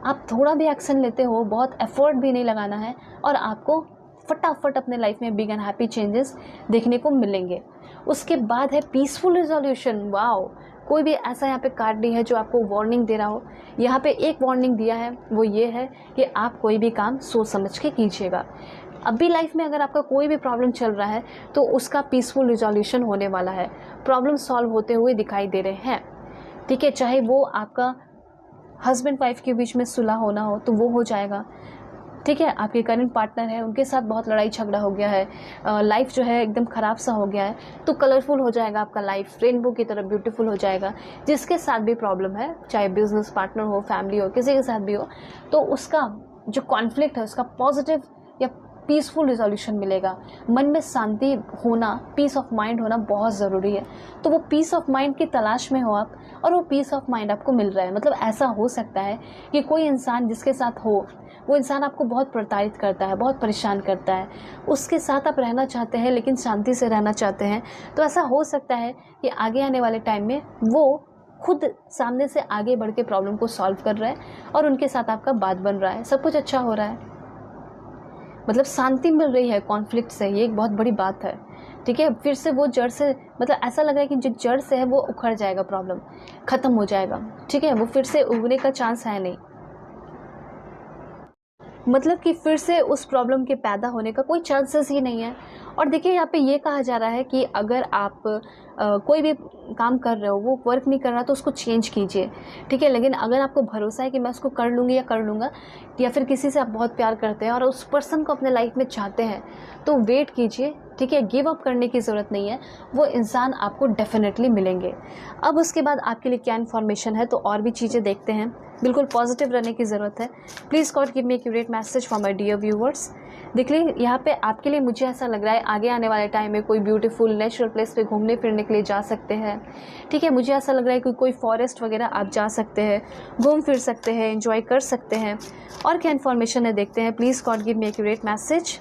आप थोड़ा भी एक्शन लेते हो, बहुत एफर्ट भी नहीं लगाना है, और आपको फटाफट अपने लाइफ में बिग एंड हैप्पी चेंजेस देखने को मिलेंगे। उसके बाद है पीसफुल रिजोल्यूशन। वाओ, कोई भी ऐसा यहाँ पे कार्ड नहीं है जो आपको वार्निंग दे रहा हो। यहाँ पे एक वार्निंग दिया है, वो ये है कि आप कोई भी काम सोच समझ के कीजिएगा। अभी लाइफ में अगर आपका कोई भी प्रॉब्लम चल रहा है तो उसका पीसफुल रिजोल्यूशन होने वाला है, प्रॉब्लम सॉल्व होते हुए दिखाई दे रहे हैं, ठीक है। चाहे वो आपका हस्बैंड वाइफ के बीच में सुलह होना हो तो वो हो जाएगा, ठीक है। आपके करंट पार्टनर है, उनके साथ बहुत लड़ाई झगड़ा हो गया है, लाइफ जो है एकदम ख़राब सा हो गया है, तो कलरफुल हो जाएगा आपका लाइफ, रेनबो की तरह ब्यूटीफुल हो जाएगा। जिसके साथ भी प्रॉब्लम है, चाहे बिजनेस पार्टनर हो, फैमिली हो, किसी के साथ भी हो, तो उसका जो कॉन्फ्लिक्ट है उसका पॉजिटिव या पीसफुल रिजोल्यूशन मिलेगा। मन में शांति होना, पीस ऑफ माइंड होना बहुत ज़रूरी है। तो वो पीस ऑफ माइंड की तलाश में हो आप, और वो पीस ऑफ माइंड आपको मिल रहा है। मतलब ऐसा हो सकता है कि कोई इंसान जिसके साथ हो, वो इंसान आपको बहुत प्रताड़ित करता है, बहुत परेशान करता है, उसके साथ आप रहना चाहते हैं लेकिन शांति से रहना चाहते हैं, तो ऐसा हो सकता है कि आगे आने वाले टाइम में वो खुद सामने से आगे बढ़ के प्रॉब्लम को सॉल्व कर रहा है और उनके साथ आपका बात बन रहा है, सब कुछ अच्छा हो रहा है, मतलब शांति मिल रही है कॉन्फ्लिक्ट से। ये एक बहुत बड़ी बात है, ठीक है। फिर से वो जड़ से, मतलब ऐसा लग रहा है कि जो जड़ से है वो उखड़ जाएगा, प्रॉब्लम ख़त्म हो जाएगा, ठीक है। वो फिर से उगने का चांस है नहीं, मतलब कि फिर से उस प्रॉब्लम के पैदा होने का कोई चांसेस ही नहीं है। और देखिए यहाँ पे ये कहा जा रहा है कि अगर आप कोई भी काम कर रहे हो, वो वर्क नहीं कर रहा तो उसको चेंज कीजिए, ठीक है। लेकिन अगर आपको भरोसा है कि मैं उसको कर लूँगी या कर लूँगा, या फिर किसी से आप बहुत प्यार करते हैं और उस पर्सन को अपने लाइफ में चाहते हैं, तो वेट कीजिए, ठीक है। गिव अप करने की ज़रूरत नहीं है, वो इंसान आपको डेफिनेटली मिलेंगे। अब उसके बाद आपके लिए क्या इन्फॉर्मेशन है, तो और भी चीज़ें देखते हैं। बिल्कुल पॉजिटिव रहने की ज़रूरत है। Please God give me accurate message for my dear viewers. देखिए यहाँ पे आपके लिए मुझे ऐसा लग रहा है आगे आने वाले टाइम में कोई ब्यूटीफुल नेचुरल प्लेस पे घूमने फिरने के लिए जा सकते हैं, ठीक है। मुझे ऐसा लग रहा है कि कोई फॉरेस्ट वगैरह आप जा सकते हैं, घूम फिर सकते हैं, एंजॉय कर सकते हैं। और क्या इन्फॉर्मेशन है देखते हैं। Please God give me accurate message.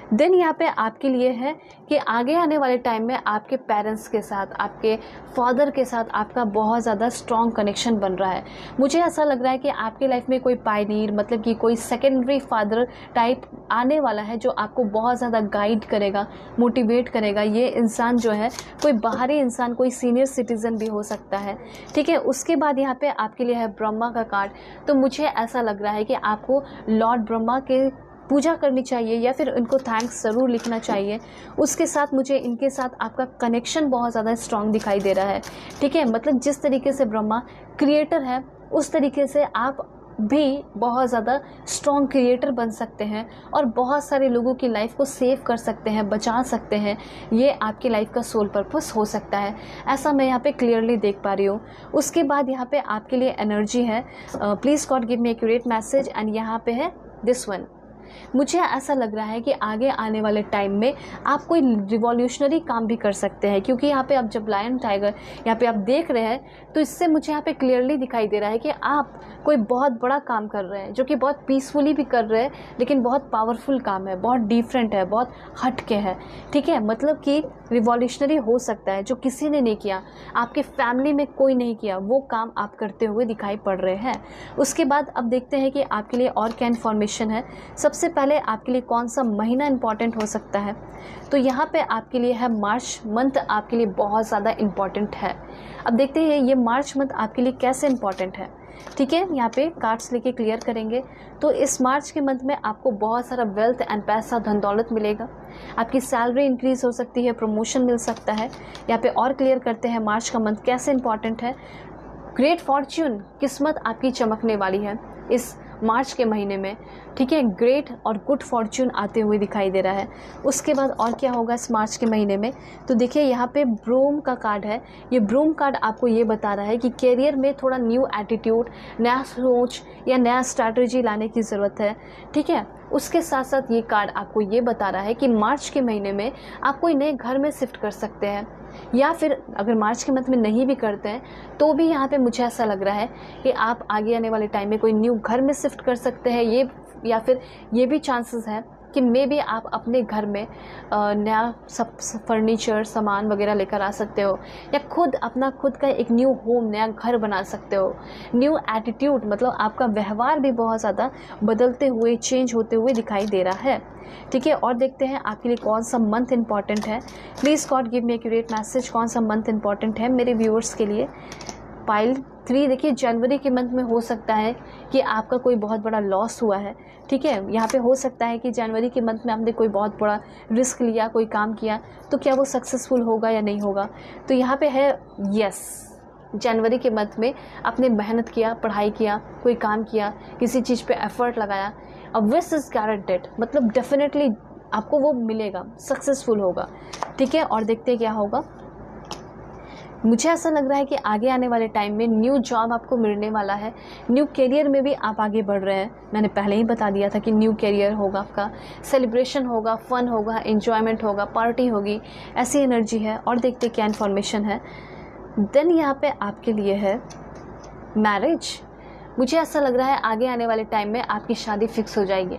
Then यहाँ पे आपके लिए है कि आगे आने वाले टाइम में आपके पेरेंट्स के साथ, आपके फादर के साथ आपका बहुत ज़्यादा स्ट्रॉन्ग कनेक्शन बन रहा है। मुझे ऐसा लग रहा है कि आपकी लाइफ में कोई पायनियर, मतलब कि कोई सेकेंडरी फादर टाइप आने वाला है, जो आपको बहुत ज़्यादा गाइड करेगा, मोटिवेट करेगा। ये इंसान जो है कोई बाहरी इंसान, कोई सीनियर सिटीज़न भी हो सकता है, ठीक है। उसके बाद यहाँ पे आपके लिए है ब्रह्मा का कार्ड। तो मुझे ऐसा लग रहा है कि आपको लॉर्ड ब्रह्मा के पूजा करनी चाहिए या फिर उनको थैंक्स ज़रूर लिखना चाहिए। उसके साथ मुझे इनके साथ आपका कनेक्शन बहुत ज़्यादा स्ट्रॉन्ग दिखाई दे रहा है, ठीक है। मतलब जिस तरीके से ब्रह्मा क्रिएटर है, उस तरीके से आप भी बहुत ज़्यादा स्ट्रॉन्ग क्रिएटर बन सकते हैं और बहुत सारे लोगों की लाइफ को सेव कर सकते हैं, बचा सकते हैं। ये आपकी लाइफ का सोल पर्पस हो सकता है, ऐसा मैं यहाँ पे क्लियरली देख पा रही हूँ। उसके बाद यहाँ पे आपके लिए एनर्जी है। Please God give me accurate message. And यहाँ पे है दिस वन। मुझे ऐसा लग रहा है कि आगे आने वाले टाइम में आप कोई रिवॉल्यूशनरी काम भी कर सकते हैं, क्योंकि यहाँ पे आप जब लायन टाइगर यहाँ पे आप देख रहे हैं, तो इससे मुझे यहाँ पे क्लियरली दिखाई दे रहा है कि आप कोई बहुत बड़ा काम कर रहे हैं, जो कि बहुत पीसफुली भी कर रहे हैं, लेकिन बहुत पावरफुल काम है, बहुत डिफरेंट है, बहुत हटके है, ठीक है। मतलब कि रिवॉल्यूशनरी हो सकता है, जो किसी ने नहीं किया, आपके फैमिली में कोई नहीं किया, वो काम आप करते हुए दिखाई पड़ रहे हैं। उसके बाद अब देखते हैं कि आपके लिए और क्या इन्फॉर्मेशन है। सबसे पहले आपके लिए कौन सा महीना इंपॉर्टेंट हो सकता है, तो यहाँ पे आपके लिए है मार्च मंथ आपके लिए बहुत ज़्यादा इम्पॉर्टेंट है। अब देखते हैं ये मार्च मंथ आपके लिए कैसे इम्पॉर्टेंट है, ठीक है। यहाँ पे कार्ड्स लेके क्लियर करेंगे। तो इस मार्च के मंथ में आपको बहुत सारा वेल्थ एंड पैसा, धन दौलत मिलेगा। आपकी सैलरी इंक्रीज हो सकती है, प्रमोशन मिल सकता है। यहाँ पे और क्लियर करते हैं मार्च का मंथ कैसे इंपॉर्टेंट है। ग्रेट फॉर्च्यून, किस्मत आपकी चमकने वाली है इस मार्च के महीने में, ठीक है। ग्रेट और गुड फॉर्च्यून आते हुए दिखाई दे रहा है। उसके बाद और क्या होगा इस मार्च के महीने में, तो देखिए यहाँ पे ब्रूम का कार्ड है। ये ब्रूम कार्ड आपको ये बता रहा है कि करियर में थोड़ा न्यू एटीट्यूड, नया सोच या नया स्ट्रैटेजी लाने की ज़रूरत है, ठीक है। उसके साथ साथ ये कार्ड आपको ये बता रहा है कि मार्च के महीने में आप कोई नए घर में शिफ्ट कर सकते हैं, या फिर अगर मार्च के मंथ में नहीं भी करते हैं तो भी यहाँ पे मुझे ऐसा लग रहा है कि आप आगे आने वाले टाइम में कोई न्यू घर में शिफ्ट कर सकते हैं। ये या फिर ये भी चांसेस है कि मे बी आप अपने घर में नया सब फर्नीचर, सामान वगैरह लेकर आ सकते हो, या खुद अपना खुद का एक न्यू होम, नया घर बना सकते हो। न्यू एटीट्यूड, मतलब आपका व्यवहार भी बहुत ज़्यादा बदलते हुए, चेंज होते हुए दिखाई दे रहा है, ठीक है। और देखते हैं आपके लिए कौन सा मंथ इंपॉर्टेंट है। Please God give me accurate message, कौन सा मंथ इंपॉर्टेंट है मेरे व्यूअर्स के लिए। पाइल 3 देखिए, जनवरी के मंथ में हो सकता है कि आपका कोई बहुत बड़ा लॉस हुआ है, ठीक है। यहाँ पे हो सकता है कि जनवरी के मंथ में आपने कोई बहुत बड़ा रिस्क लिया, कोई काम किया, तो क्या वो सक्सेसफुल होगा या नहीं होगा। तो यहाँ पे है यस, जनवरी के मंथ में आपने मेहनत किया, पढ़ाई किया, कोई काम किया, किसी चीज़ पे एफर्ट लगाया, अब विश इज़ गारंटेड, मतलब डेफिनेटली आपको वो मिलेगा, सक्सेसफुल होगा, ठीक है। और देखते हैं क्या होगा। मुझे ऐसा लग रहा है कि आगे आने वाले टाइम में न्यू जॉब आपको मिलने वाला है, न्यू करियर में भी आप आगे बढ़ रहे हैं। मैंने पहले ही बता दिया था कि न्यू करियर होगा, आपका सेलिब्रेशन होगा, फन होगा, एंजॉयमेंट होगा, पार्टी होगी, ऐसी एनर्जी है। और देखते क्या इन्फॉर्मेशन है। देन यहाँ पे आपके लिए है मैरिज। मुझे ऐसा लग रहा है आगे आने वाले टाइम में आपकी शादी फिक्स हो जाएगी,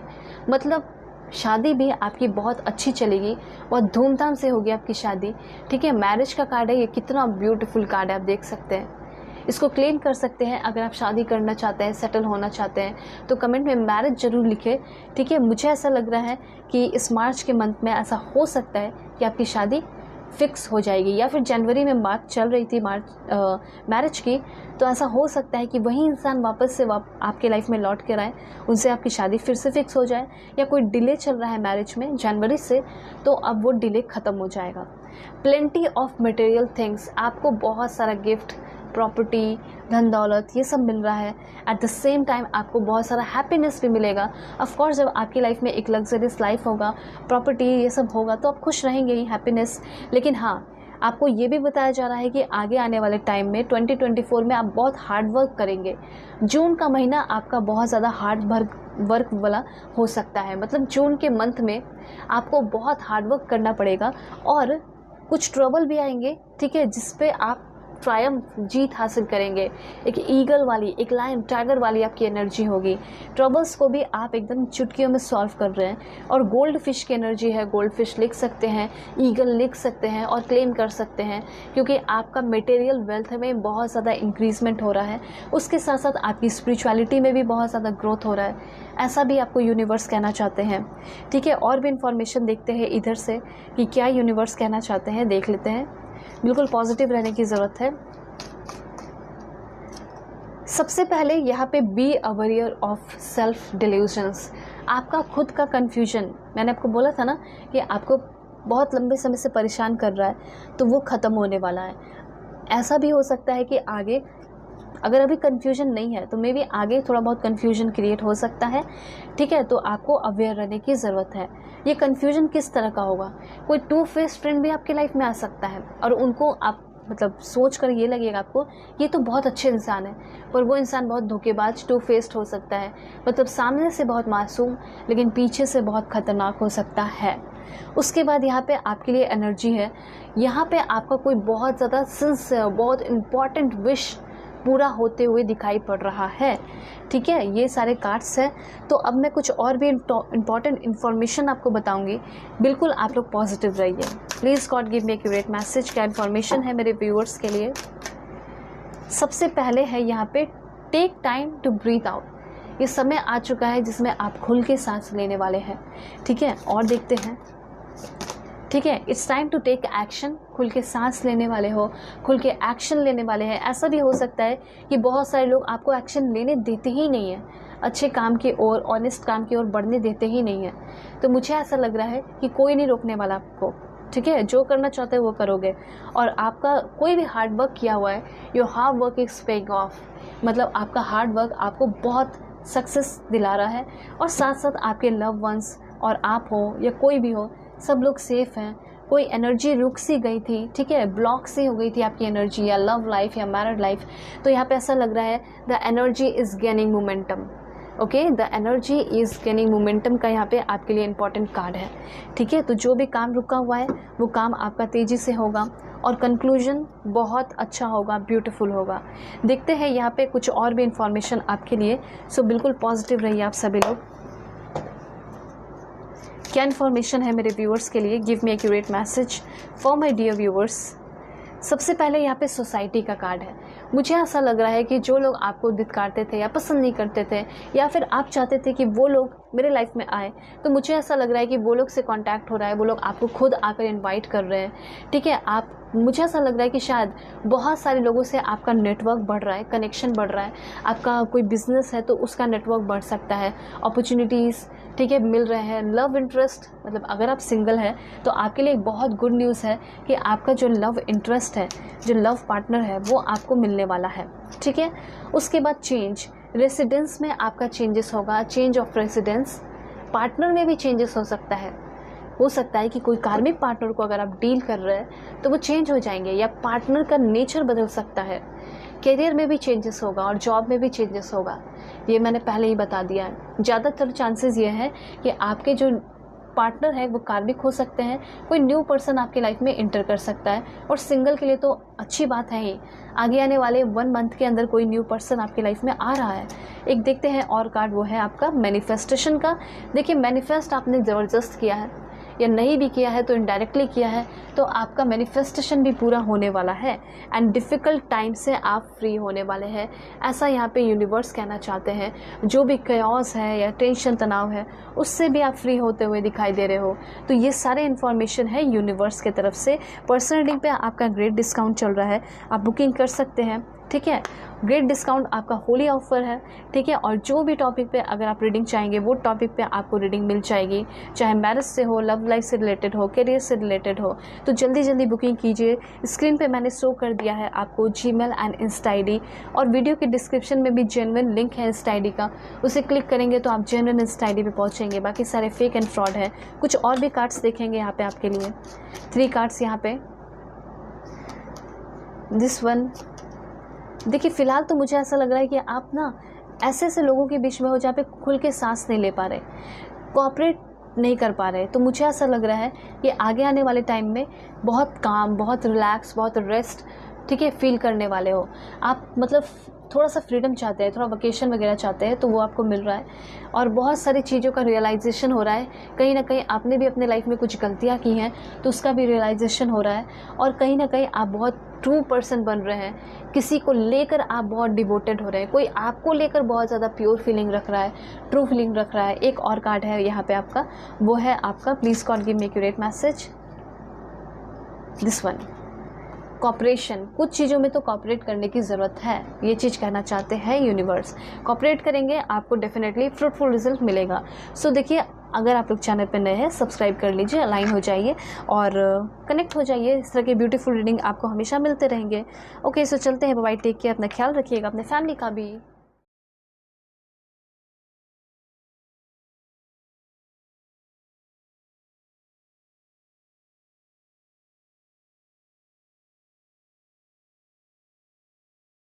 मतलब शादी भी आपकी बहुत अच्छी चलेगी, बहुत धूमधाम से होगी आपकी शादी, ठीक है। मैरिज का कार्ड है, ये कितना ब्यूटीफुल कार्ड है, आप देख सकते हैं। इसको क्लेम कर सकते हैं। अगर आप शादी करना चाहते हैं, सेटल होना चाहते हैं, तो कमेंट में मैरिज ज़रूर लिखें, ठीक है। मुझे ऐसा लग रहा है कि इस मार्च के मंथ में ऐसा हो सकता है कि आपकी शादी फिक्स हो जाएगी, या फिर जनवरी में बात चल रही थी मैरिज की, तो ऐसा हो सकता है कि वही इंसान वापस से आपके लाइफ में लौट कर आए, उनसे आपकी शादी फिर से फिक्स हो जाए, या कोई डिले चल रहा है मैरिज में जनवरी से, तो अब वो डिले ख़त्म हो जाएगा। प्लेंटी ऑफ मटेरियल थिंग्स, आपको बहुत सारा गिफ्ट, प्रॉपर्टी, धन दौलत ये सब मिल रहा है। एट द सेम टाइम आपको बहुत सारा हैप्पीनेस भी मिलेगा। ऑफ कोर्स जब आपकी लाइफ में एक लग्जरियस लाइफ होगा, प्रॉपर्टी ये सब होगा, तो आप खुश रहेंगे ही, हैप्पीनेस। लेकिन हाँ, आपको ये भी बताया जा रहा है कि आगे आने वाले टाइम में 2024 में आप बहुत हार्ड वर्क करेंगे। जून का महीना आपका बहुत ज़्यादा हार्ड वर्क वाला हो सकता है, मतलब जून के मंथ में आपको बहुत हार्ड वर्क करना पड़ेगा और कुछ ट्रबल भी आएंगे, ठीक है, जिस पे आप ट्रायम्फ, जीत हासिल करेंगे। एक ईगल वाली, एक लायन, टाइगर वाली आपकी एनर्जी होगी। ट्रबल्स को भी आप एकदम चुटकियों में सॉल्व कर रहे हैं। और गोल्ड फिश की एनर्जी है, गोल्ड फिश लिख सकते हैं, ईगल लिख सकते हैं और क्लेम कर सकते हैं, क्योंकि आपका मटेरियल वेल्थ में बहुत ज़्यादा इंक्रीजमेंट हो रहा है। उसके साथ साथ आपकी स्पिरिचुअलिटी में भी बहुत ज़्यादा ग्रोथ हो रहा है, ऐसा भी आपको यूनिवर्स कहना चाहते हैं, ठीक है। और भी इन्फॉर्मेशन देखते हैं इधर से कि क्या यूनिवर्स कहना चाहते हैं, देख लेते हैं। बिल्कुल पॉजिटिव रहने की ज़रूरत है। सबसे पहले यहाँ पे be aware of self delusions. आपका खुद का कन्फ्यूजन, मैंने आपको बोला था ना कि आपको बहुत लंबे समय से परेशान कर रहा है, तो वो ख़त्म होने वाला है। ऐसा भी हो सकता है कि आगे, अगर अभी कन्फ्यूजन नहीं है तो मे बी आगे थोड़ा बहुत कन्फ्यूजन क्रिएट हो सकता है, ठीक है। तो आपको अवेयर रहने की ज़रूरत है। ये कन्फ्यूजन किस तरह का होगा? कोई टू फेस फ्रेंड भी आपकी लाइफ में आ सकता है और उनको आप मतलब सोच कर ये लगेगा आपको ये तो बहुत अच्छे इंसान है, पर वो इंसान बहुत धोखेबाज, टू फेस्ड हो सकता है। मतलब सामने से बहुत मासूम लेकिन पीछे से बहुत ख़तरनाक हो सकता है। उसके बाद यहाँ पे आपके लिए एनर्जी है, यहाँ पे आपका कोई बहुत ज़्यादा सिंसियर, बहुत इम्पॉर्टेंट विश पूरा होते हुए दिखाई पड़ रहा है, ठीक है। ये सारे कार्ड्स हैं। तो अब मैं कुछ और भी इम्पॉर्टेंट इन्फॉर्मेशन आपको बताऊंगी। बिल्कुल आप लोग पॉजिटिव रहिए। Please God give me accurate message. क्या इन्फॉर्मेशन है मेरे व्यूअर्स के लिए? सबसे पहले है यहाँ पे take time to breathe out. ये समय आ चुका है जिसमें आप खुल के सांस लेने वाले हैं, ठीक है। और देखते हैं, ठीक है, it's time to take action. खुल के सांस लेने वाले हो, खुल के एक्शन लेने वाले हैं। ऐसा भी हो सकता है कि बहुत सारे लोग आपको एक्शन लेने देते ही नहीं है, अच्छे काम की ओर, ऑनेस्ट काम की ओर बढ़ने देते ही नहीं है। तो मुझे ऐसा लग रहा है कि कोई नहीं रोकने वाला आपको, ठीक है। जो करना चाहते हो वो करोगे। और आपका कोई भी हार्ड वर्क किया हुआ है, your hard work is paying off. मतलब आपका हार्ड वर्क आपको बहुत सक्सेस दिला रहा है। और साथ साथ आपके लव वंस और आप हो या कोई भी हो, सब लोग सेफ हैं। कोई एनर्जी रुक सी गई थी, ठीक है, ब्लॉक सी हो गई थी आपकी एनर्जी, या लव लाइफ या मैरिड लाइफ, तो यहाँ पे ऐसा लग रहा है the energy is gaining momentum. Okay, the energy is gaining momentum का यहाँ पे आपके लिए इंपॉर्टेंट कार्ड है, ठीक है। तो जो भी काम रुका हुआ है वो काम आपका तेज़ी से होगा और कंक्लूजन बहुत अच्छा होगा, ब्यूटीफुल होगा। देखते हैं यहाँ पे कुछ और भी इंफॉर्मेशन आपके लिए। सो बिल्कुल पॉजिटिव रहिए आप सभी लोग। क्या इन्फॉर्मेशन है मेरे व्यूअर्स के लिए? Give me accurate message for my dear viewers. सबसे पहले यहाँ पे सोसाइटी का कार्ड है। मुझे ऐसा लग रहा है कि जो लोग आपको धिक्कारते थे या पसंद नहीं करते थे, या फिर आप चाहते थे कि वो लोग मेरे लाइफ में आए, तो मुझे ऐसा लग रहा है कि वो लोग से कांटेक्ट हो रहा है, वो लोग आपको खुद आकर इनवाइट कर रहे हैं, ठीक है। मुझे ऐसा लग रहा है कि शायद बहुत सारे लोगों से आपका नेटवर्क बढ़ रहा है, कनेक्शन बढ़ रहा है। आपका कोई बिजनेस है तो उसका नेटवर्क बढ़ सकता है, अपॉर्चुनिटीज़, ठीक है, मिल रहे हैं। लव इंटरेस्ट, मतलब अगर आप सिंगल हैं तो आपके लिए बहुत गुड न्यूज़ है कि आपका जो लव इंटरेस्ट है, जो लव पार्टनर है, वो आपको मिलने वाला है, ठीक है। उसके बाद चेंज, रेसिडेंस में आपका चेंजेस होगा, चेंज ऑफ रेसिडेंस। पार्टनर में भी चेंजेस हो सकता है कि कोई कार्मिक पार्टनर को अगर आप डील कर रहे हैं तो वो चेंज हो जाएंगे, या पार्टनर का नेचर बदल सकता है। करियर में भी चेंजेस होगा और जॉब में भी चेंजेस होगा, ये मैंने पहले ही बता दिया है। ज़्यादातर चांसेस ये है कि आपके जो पार्टनर है वो कार्मिक हो सकते हैं, कोई न्यू पर्सन आपकी लाइफ में इंटर कर सकता है। और सिंगल के लिए तो अच्छी बात है ही, आगे आने वाले 1 मंथ के अंदर कोई न्यू पर्सन आपकी लाइफ में आ रहा है। एक देखते हैं और कार्ड, वो है आपका मैनिफेस्टेशन का। देखिए, मैनिफेस्ट आपने ज़बरदस्त किया है, या नहीं भी किया है तो इनडायरेक्टली किया है, तो आपका मैनिफेस्टेशन भी पूरा होने वाला है एंड डिफ़िकल्ट टाइम से आप फ्री होने वाले हैं, ऐसा यहाँ पे यूनिवर्स कहना चाहते हैं। जो भी कयास है या टेंशन तनाव है उससे भी आप फ्री होते हुए दिखाई दे रहे हो। तो ये सारे इन्फॉर्मेशन है यूनिवर्स की तरफ से। पर्सनल रीडिंग पे आपका ग्रेट डिस्काउंट चल रहा है, आप बुकिंग कर सकते हैं, ठीक है। ग्रेट डिस्काउंट आपका होली ऑफर है, ठीक है। और जो भी टॉपिक पे अगर आप रीडिंग चाहेंगे वो टॉपिक पे आपको रीडिंग मिल जाएगी, चाहे मैरिज से हो, लव लाइफ से रिलेटेड हो, करियर से रिलेटेड हो। तो जल्दी जल्दी बुकिंग कीजिए। स्क्रीन पे मैंने शो कर दिया है आपको जीमेल एंड इंस्टा ID, और वीडियो के डिस्क्रिप्शन में भी जेन्युइन लिंक है इंस्टा ID का, उसे क्लिक करेंगे तो आप जेन्युइन इंस्टा ID पे पहुँचेंगे। बाकी सारे फेक एंड फ्रॉड है। कुछ और भी कार्ड्स देखेंगे यहाँ पे आपके लिए, 3 कार्ड्स यहाँ पे। दिस वन देखिए, फ़िलहाल तो मुझे ऐसा लग रहा है कि आप ना ऐसे ऐसे लोगों के बीच में हो जहाँ पे खुल के सांस नहीं ले पा रहे, कोऑपरेट नहीं कर पा रहे। तो मुझे ऐसा लग रहा है कि आगे आने वाले टाइम में बहुत काम, बहुत रिलैक्स, बहुत रेस्ट, ठीक है, फील करने वाले हो आप। मतलब थोड़ा सा फ्रीडम चाहते हैं, थोड़ा वकेशन वगैरह चाहते हैं, तो वो आपको मिल रहा है। और बहुत सारी चीज़ों का रियलाइजेशन हो रहा है। कहीं ना कहीं आपने भी अपने लाइफ में कुछ गलतियाँ की हैं तो उसका भी रियलाइजेशन हो रहा है। और कहीं ना कहीं आप बहुत ट्रू पर्सन बन रहे हैं। किसी को लेकर आप बहुत डिवोटेड हो रहे हैं। कोई आपको लेकर बहुत ज़्यादा प्योर फीलिंग रख रहा है, ट्रू फीलिंग रख रहा है। एक और कार्ड है यहाँ पे आपका, वो है आपका please God give me accurate message. This one, cooperation. कुछ चीज़ों में तो कॉपरेट करने की ज़रूरत है, ये चीज़ कहना चाहते हैं यूनिवर्स। कॉपरेट करेंगे आपको डेफिनेटली फ्रूटफुल रिजल्ट मिलेगा। सो देखिए, अगर आप लोग चैनल पर नए हैं सब्सक्राइब कर लीजिए, अलाइन हो जाइए और कनेक्ट हो जाइए। इस तरह के ब्यूटीफुल रीडिंग आपको हमेशा मिलते रहेंगे। ओके, सो चलते हैं, बाय, टेक केयर, अपना ख्याल रखिएगा, अपने फैमिली का भी।